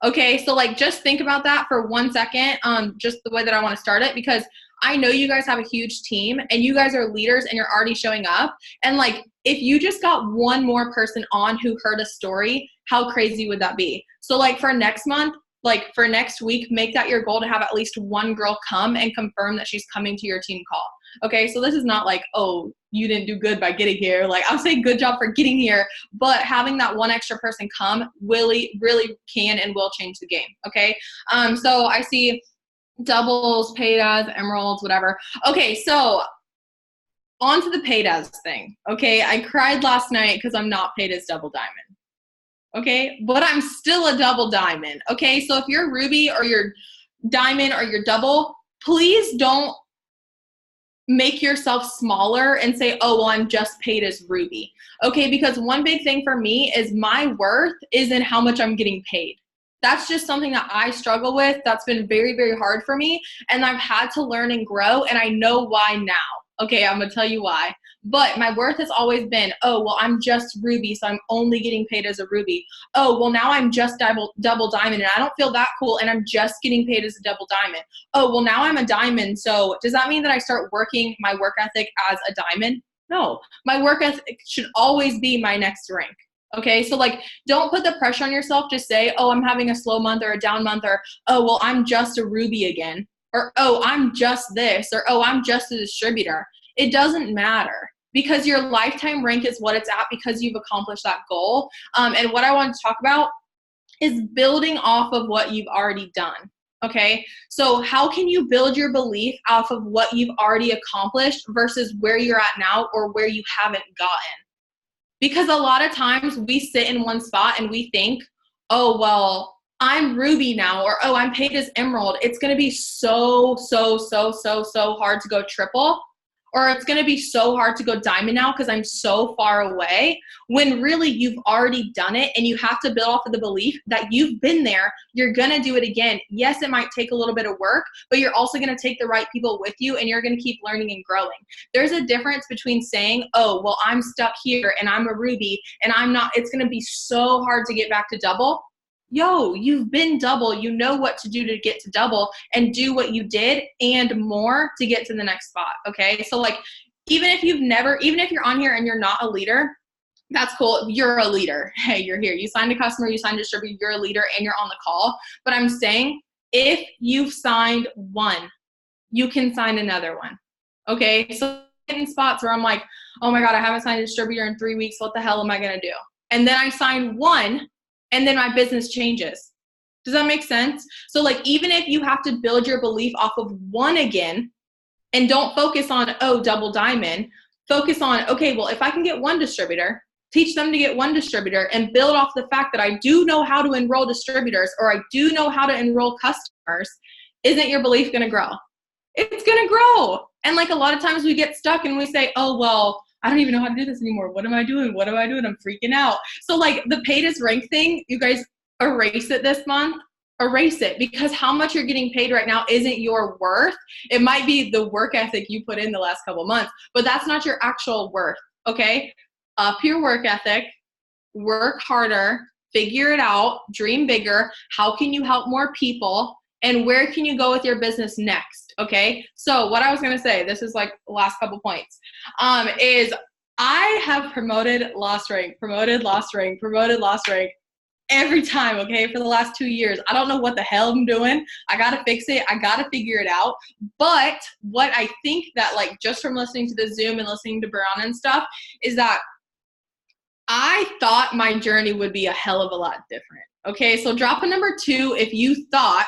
Okay, so like just think about that for 1 second, just the way that I want to start it, because I know you guys have a huge team and you guys are leaders and you're already showing up. And like if you just got one more person on who heard a story, how crazy would that be? So like for next month, like for next week, make that your goal to have at least one girl come and confirm that she's coming to your team call. Okay, so this is not like, oh, you didn't do good by getting here. Like I'll say good job for getting here, but having that one extra person come really can and will change the game. Okay, so I see doubles, paid as, emeralds, whatever. Okay, so on to the paid as thing. Okay, I cried last night because I'm not paid as double diamond. Okay, but I'm still a double diamond. Okay, so if you're Ruby or you're diamond or you're double, please don't make yourself smaller and say, oh, well, I'm just paid as Ruby. Okay, because one big thing for me is my worth is in how much I'm getting paid. That's just something that I struggle with. That's been very hard for me, and I've had to learn and grow, and I know why now. Okay, I'm gonna tell you why. But my worth has always been, oh, well, I'm just Ruby, so I'm only getting paid as a Ruby. Oh, well, now I'm just double diamond, and I don't feel that cool, and I'm just getting paid as a double diamond. Oh, well, now I'm a diamond, so does that mean that I start working my work ethic as a diamond? No, my work ethic should always be my next rank. Okay, so like don't put the pressure on yourself to say, oh, I'm having a slow month or a down month, or oh, well, I'm just a Ruby again, or oh, I'm just this, or oh, I'm just a distributor. It doesn't matter, because your lifetime rank is what it's at because you've accomplished that goal. And what I want to talk about is building off of what you've already done. Okay, so how can you build your belief off of what you've already accomplished versus where you're at now or where you haven't gotten? Because a lot of times we sit in one spot and we think, oh, well, I'm Ruby now, or oh, I'm paid as Emerald. It's going to be so hard to go triple, or it's going to be so hard to go diamond now because I'm so far away, when really you've already done it, and you have to build off of the belief that you've been there, you're going to do it again. Yes, it might take a little bit of work, but you're also going to take the right people with you, and you're going to keep learning and growing. There's a difference between saying, oh, well, I'm stuck here and I'm a Ruby and I'm not, it's going to be so hard to get back to double. Yo, you've been double. You know what to do to get to double, and do what you did and more to get to the next spot. Okay, so like even if you're on here and you're not a leader, that's cool. You're a leader. Hey, you're here. You signed a customer, you signed a distributor, you're a leader, and you're on the call. But I'm saying if you've signed one, you can sign another one. Okay, so in spots where I'm like, oh my God, I haven't signed a distributor in 3 weeks. What the hell am I gonna do? And then I sign one, and then my business changes. Does that make sense? So like, even if you have to build your belief off of one again, and don't focus on, oh, double diamond, focus on, okay, well, if I can get one distributor, teach them to get one distributor, and build off the fact that I do know how to enroll distributors, or I do know how to enroll customers, isn't your belief gonna grow? It's gonna grow. And like, a lot of times we get stuck and we say, oh, well, I don't even know how to do this anymore. What am I doing? What am I doing? I'm freaking out. So like, the paid as rank thing, you guys erase it this month. Erase it, because how much you're getting paid right now isn't your worth. It might be the work ethic you put in the last couple months, but that's not your actual worth. Okay, up your work ethic, work harder, figure it out, dream bigger. How can you help more people, and where can you go with your business next? Okay, so what I was gonna say, this is like the last couple points, is I have promoted, lost rank, promoted, lost rank, promoted, lost rank every time, okay, for the last 2 years. I don't know what the hell I'm doing. I gotta fix it. I gotta figure it out. But what I think that, like, just from listening to the Zoom and listening to Brianna and stuff, is that I thought my journey would be a hell of a lot different. Okay, so drop a number 2 if you thought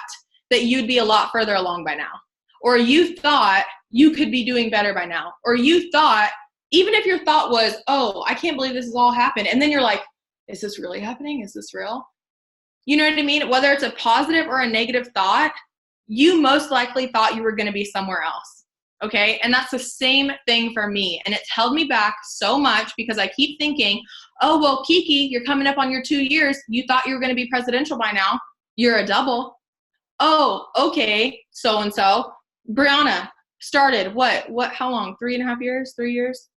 that you'd be a lot further along by now, or you thought you could be doing better by now, or you thought, even if your thought was, oh, I can't believe this has all happened, and then you're like, is this really happening? Is this real? You know what I mean? Whether it's a positive or a negative thought, you most likely thought you were going to be somewhere else. Okay. And that's the same thing for me. And it's held me back so much because I keep thinking, oh, well, Kiki, you're coming up on your 2 years. You thought you were going to be presidential by now. You're a double. Oh, okay. So-and-so. Brianna started how long? 3.5 years? 3 years?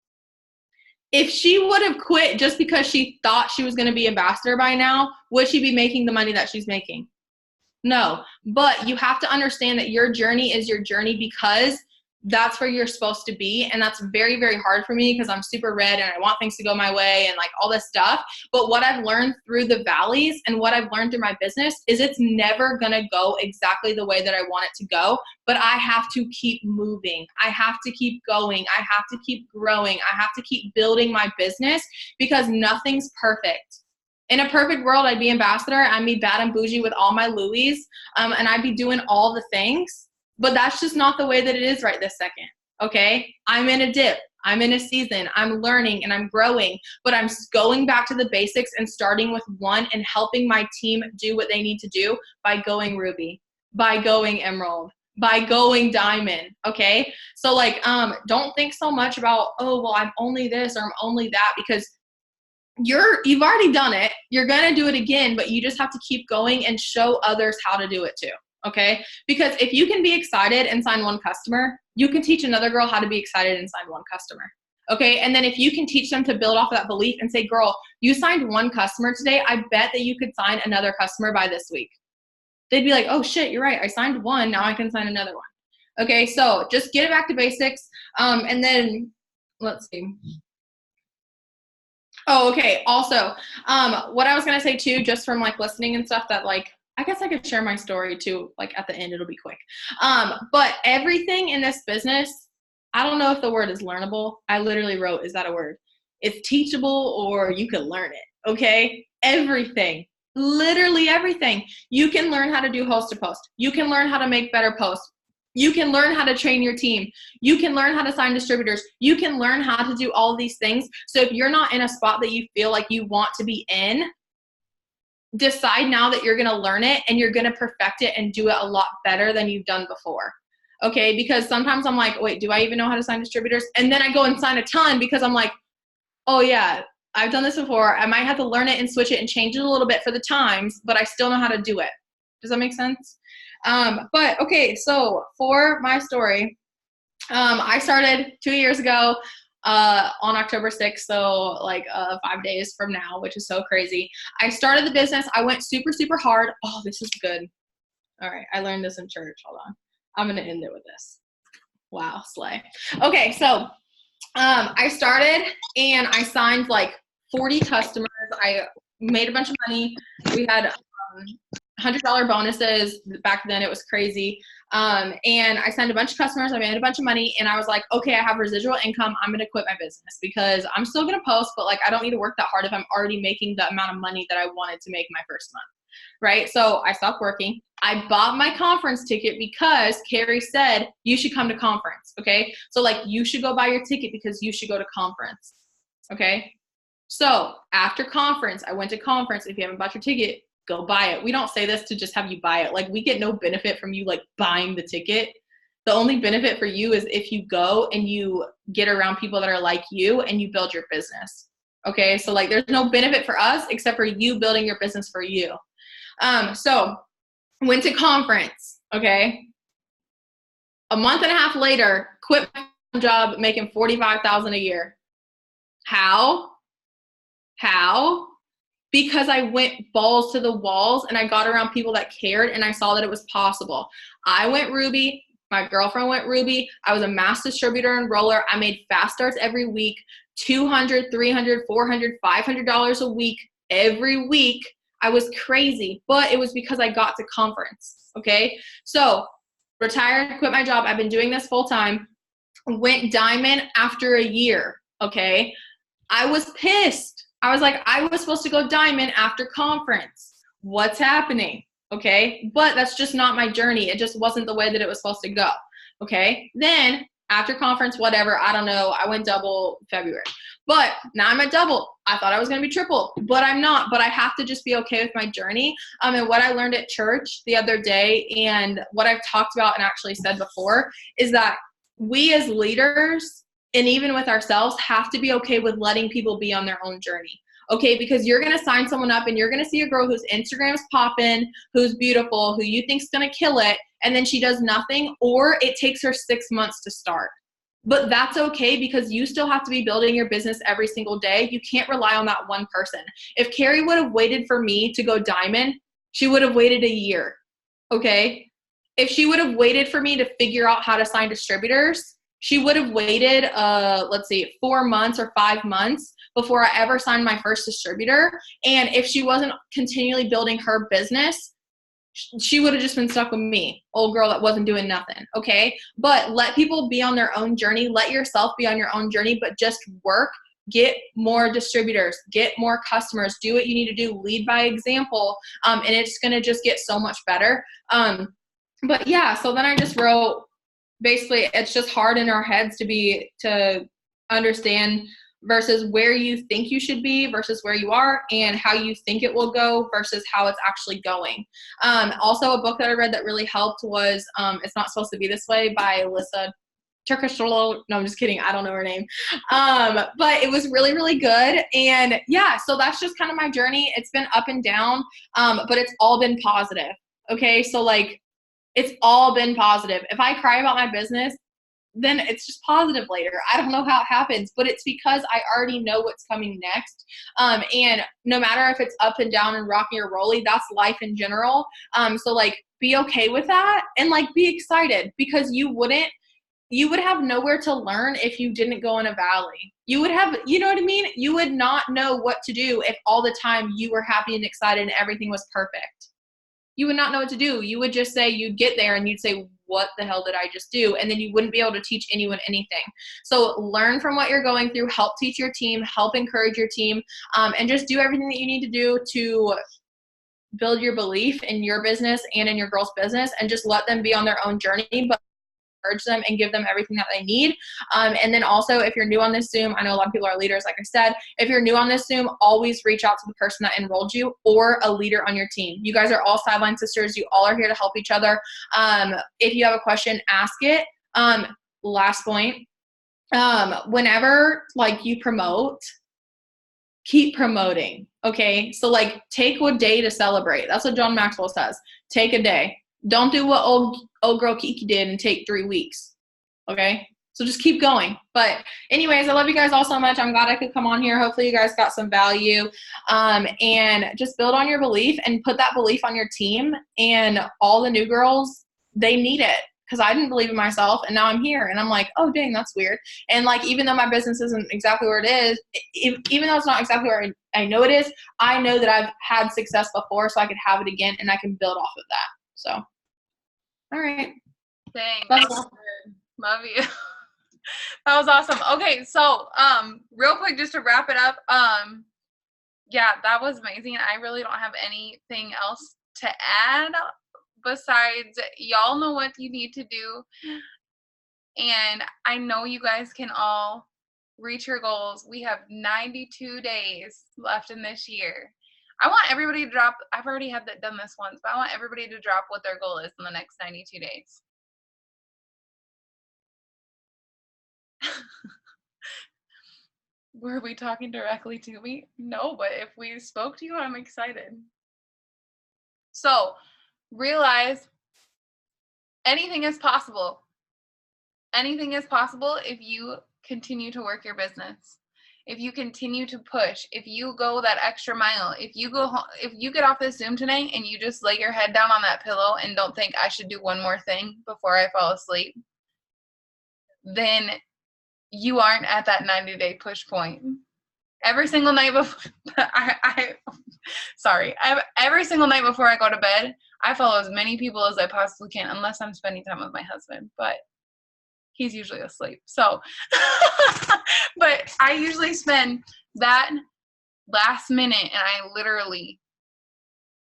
If she would have quit just because she thought she was going to be ambassador by now, would she be making the money that she's making? No. But you have to understand that your journey is your journey, because that's where you're supposed to be. And that's very, very hard for me because I'm super red and I want things to go my way and like all this stuff. But what I've learned through the valleys and what I've learned through my business is it's never going to go exactly the way that I want it to go. But I have to keep moving. I have to keep going. I have to keep growing. I have to keep building my business, because nothing's perfect. In a perfect world, I'd be ambassador. I'd be bad and bougie with all my Louis, and I'd be doing all the things. But that's just not the way that it is right this second, okay? I'm in a dip. I'm in a season. I'm learning and I'm growing, but I'm going back to the basics and starting with one and helping my team do what they need to do by going Ruby, by going Emerald, by going Diamond, okay? So like, don't think so much about, oh, well, I'm only this or I'm only that, because you've already done it. You're gonna do it again, but you just have to keep going and show others how to do it too. Okay? Because if you can be excited and sign one customer, you can teach another girl how to be excited and sign one customer. Okay? And then if you can teach them to build off of that belief and say, girl, you signed one customer today, I bet that you could sign another customer by this week. They'd be like, oh shit, you're right. I signed one, now I can sign another one. Okay, so just get it back to basics. And then let's see. Oh, okay. Also, what I was gonna say too, just from like listening and stuff, that like, I guess I could share my story too, like at the end, it'll be quick. But everything in this business, I don't know if the word is learnable. I literally wrote, is that a word? It's teachable, or you can learn it, okay? Everything, literally everything. You can learn how to do host to post. You can learn how to make better posts. You can learn how to train your team. You can learn how to sign distributors. You can learn how to do all these things. So if you're not in a spot that you feel like you want to be in, decide now that you're going to learn it and you're going to perfect it and do it a lot better than you've done before. Okay? Because sometimes I'm like, wait, do I even know how to sign distributors? And then I go and sign a ton because I'm like, oh yeah, I've done this before. I might have to learn it and switch it and change it a little bit for the times, but I still know how to do it. Does that make sense? But okay, so for my story, I started 2 years ago on October 6th, so like 5 days from now, which is so crazy. I started the business. I went super, super hard. Oh, this is good. All right, I learned this in church. Hold on. I'm going to end it with this. Wow, slay. Okay, so I started and I signed like 40 customers. I made a bunch of money. We had $100 bonuses. Back then it was crazy. And I signed a bunch of customers. I made a bunch of money, and I was like, okay, I have residual income. I'm going to quit my business because I'm still going to post, but like, I don't need to work that hard if I'm already making the amount of money that I wanted to make my first month. Right? So I stopped working. I bought my conference ticket because Carrie said, you should come to conference. Okay. So like, you should go buy your ticket because you should go to conference. Okay. So after conference, I went to conference. If you haven't bought your ticket, go buy it. We don't say this to just have you buy it. Like, we get no benefit from you like buying the ticket. The only benefit for you is if you go and you get around people that are like you and you build your business. Okay. So like, there's no benefit for us except for you building your business for you. So went to conference. Okay. A month and a half later, quit my job, making $45,000 a year. How? Because I went balls to the walls and I got around people that cared and I saw that it was possible. I went Ruby. My girlfriend went Ruby. I was a mass distributor and roller. I made fast starts every week, $200, $300, $400, $500 a week, every week. I was crazy, but it was because I got to conference. Okay. So retired, quit my job. I've been doing this full time. Went diamond after a year. Okay. I was pissed. I was like, I was supposed to go diamond after conference. What's happening? Okay. But that's just not my journey. It just wasn't the way that it was supposed to go. Okay. Then after conference, whatever, I don't know. I went double February, but now I'm at double. I thought I was going to be triple, but I'm not, but I have to just be okay with my journey. And what I learned at church the other day, and what I've talked about and actually said before, is that we as leaders, and even with ourselves, have to be okay with letting people be on their own journey. Okay, because you're going to sign someone up and you're going to see a girl whose Instagram's popping, who's beautiful, who you think's going to kill it, and then she does nothing, or it takes her 6 months to start. But that's okay, because you still have to be building your business every single day. You can't rely on that one person. If Carrie would have waited for me to go diamond, she would have waited a year. Okay? If she would have waited for me to figure out how to sign distributors, she would have waited, 4 months or 5 months before I ever signed my first distributor. And if she wasn't continually building her business, she would have just been stuck with me, old girl that wasn't doing nothing. Okay. But let people be on their own journey. Let yourself be on your own journey, but just work, get more distributors, get more customers, do what you need to do, lead by example. And it's going to just get so much better. But yeah, so then I just wrote, basically, it's just hard in our heads to understand versus where you think you should be versus where you are, and how you think it will go versus how it's actually going. Also, a book that I read that really helped was It's Not Supposed to Be This Way by Alyssa Turkish. No, I'm just kidding. I don't know her name. But it was really, really good. And yeah, so that's just kind of my journey. It's been up and down, but it's all been positive. Okay. So like, it's all been positive. If I cry about my business, then it's just positive later. I don't know how it happens, but it's because I already know what's coming next. And no matter if it's up and down and rocky or rolly, that's life in general. So like, be okay with that and like, be excited, because you would have nowhere to learn if you didn't go in a valley. You would have, you know what I mean? You would not know what to do if all the time you were happy and excited and everything was perfect. You would not know what to do. You would just say, you'd get there and you'd say, what the hell did I just do? And then you wouldn't be able to teach anyone anything. So learn from what you're going through, help teach your team, help encourage your team, and just do everything that you need to do to build your belief in your business and in your girls' business, and just let them be on their own journey, but encourage them and give them everything that they need. And then also, if you're new on this Zoom, I know a lot of people are leaders, like I said, if you're new on this Zoom, always reach out to the person that enrolled you or a leader on your team. You guys are all sideline sisters. You all are here to help each other. If you have a question, ask it. Last point, whenever like you promote, keep promoting. Okay. So like, take a day to celebrate. That's what John Maxwell says. Take a day. Don't do what old girl Kiki did and take 3 weeks. Okay. So just keep going. But anyways, I love you guys all so much. I'm glad I could come on here. Hopefully you guys got some value. And just build on your belief and put that belief on your team, and all the new girls, they need it. because I didn't believe in myself, and now I'm here, and I'm like, oh dang, that's weird. And like, even though my business isn't exactly where it is, even though it's not exactly where I know it is, I know that I've had success before, so I could have it again, and I can build off of that. So, all right. Dang, That's that was good. Love you. That was awesome. Okay, so real quick, just to wrap it up, yeah, that was amazing. I really don't have anything else to add besides y'all know what you need to do, and I know you guys can all reach your goals. We have 92 days left in this year. I want everybody to drop, I've already done this once, but I want everybody to drop what their goal is in the next 92 days. Were we talking directly to me? No, but if we spoke to you, I'm excited. So realize anything is possible. Anything is possible if you continue to work your business. If you continue to push, if you go that extra mile, if you go home, if you get off this Zoom tonight and you just lay your head down on that pillow and don't think I should do one more thing before I fall asleep, then you aren't at that 90-day push point. Every single night before every single night before I go to bed, I follow as many people as I possibly can, unless I'm spending time with my husband, but he's usually asleep. So, but I usually spend that last minute and I literally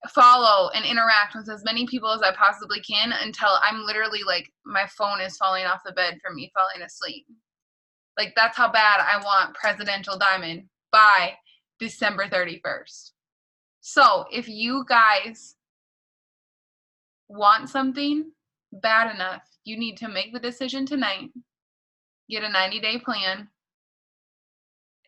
follow and interact with as many people as I possibly can until I'm literally like, my phone is falling off the bed from me falling asleep. Like, that's how bad I want Presidential Diamond by December 31st. So if you guys want something bad enough, you need to make the decision tonight, get a 90-day plan,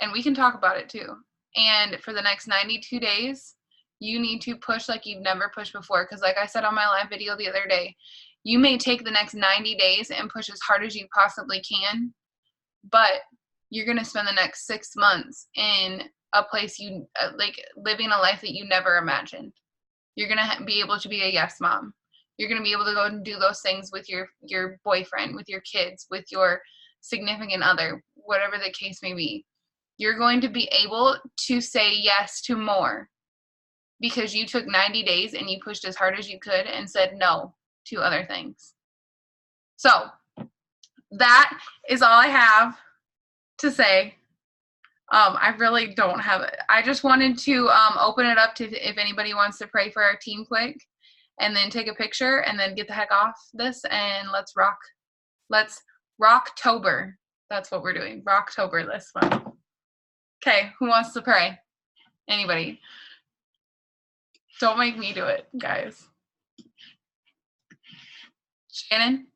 and we can talk about it too. And for the next 92 days, you need to push like you've never pushed before. Because like I said on my live video the other day, you may take the next 90 days and push as hard as you possibly can, but you're going to spend the next 6 months in a place you like, living a life that you never imagined. You're going to be able to be a yes mom. You're going to be able to go and do those things with your boyfriend, with your kids, with your significant other, whatever the case may be. You're going to be able to say yes to more because you took 90 days and you pushed as hard as you could and said no to other things. So that is all I have to say. I really don't have it. I just wanted to open it up to if anybody wants to pray for our team quick, and then take a picture and then get the heck off this and let's rock. Let's ROCKTOBER. That's what we're doing. ROCKTOBER this month. Okay, who wants to pray? Anybody? Don't make me do it, guys. Shannon?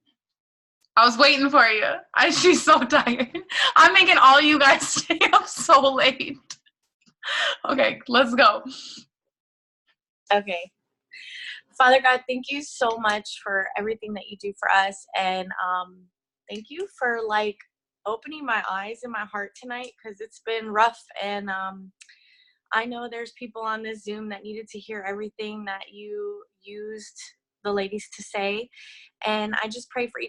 I was waiting for you. She's so tired. I'm making all you guys stay up so late. Okay, let's go. Okay. Father God, thank you so much for everything that you do for us. And thank you for like opening my eyes and my heart tonight, because it's been rough. And I know there's people on this Zoom that needed to hear everything that you used the ladies to say. And I just pray for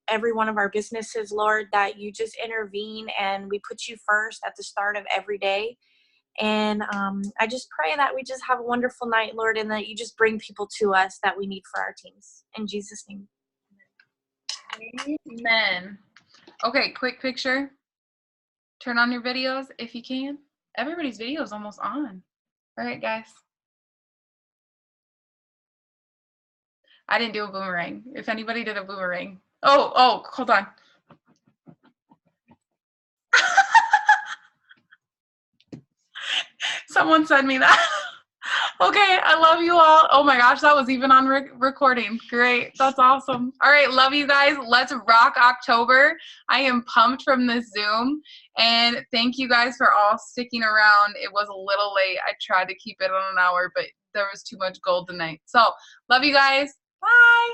every one of our businesses, Lord, that you just intervene and we put you first at the start of every day. And I just pray that we just have a wonderful night, Lord, and that you just bring people to us that we need for our teams. In Jesus' name. Amen. Okay, quick picture. Turn on your videos if you can. Everybody's video is almost on. All right, guys. I didn't do a boomerang. If anybody did a boomerang. Oh, hold on. Someone send me that. Okay, I love you all. Oh my gosh, that was even on recording. Great, that's awesome. All right, love you guys. Let's rock October. I am pumped from this Zoom, and thank you guys for all sticking around. It was a little late. I tried to keep it on an hour, but there was too much gold tonight. So, love you guys. Bye.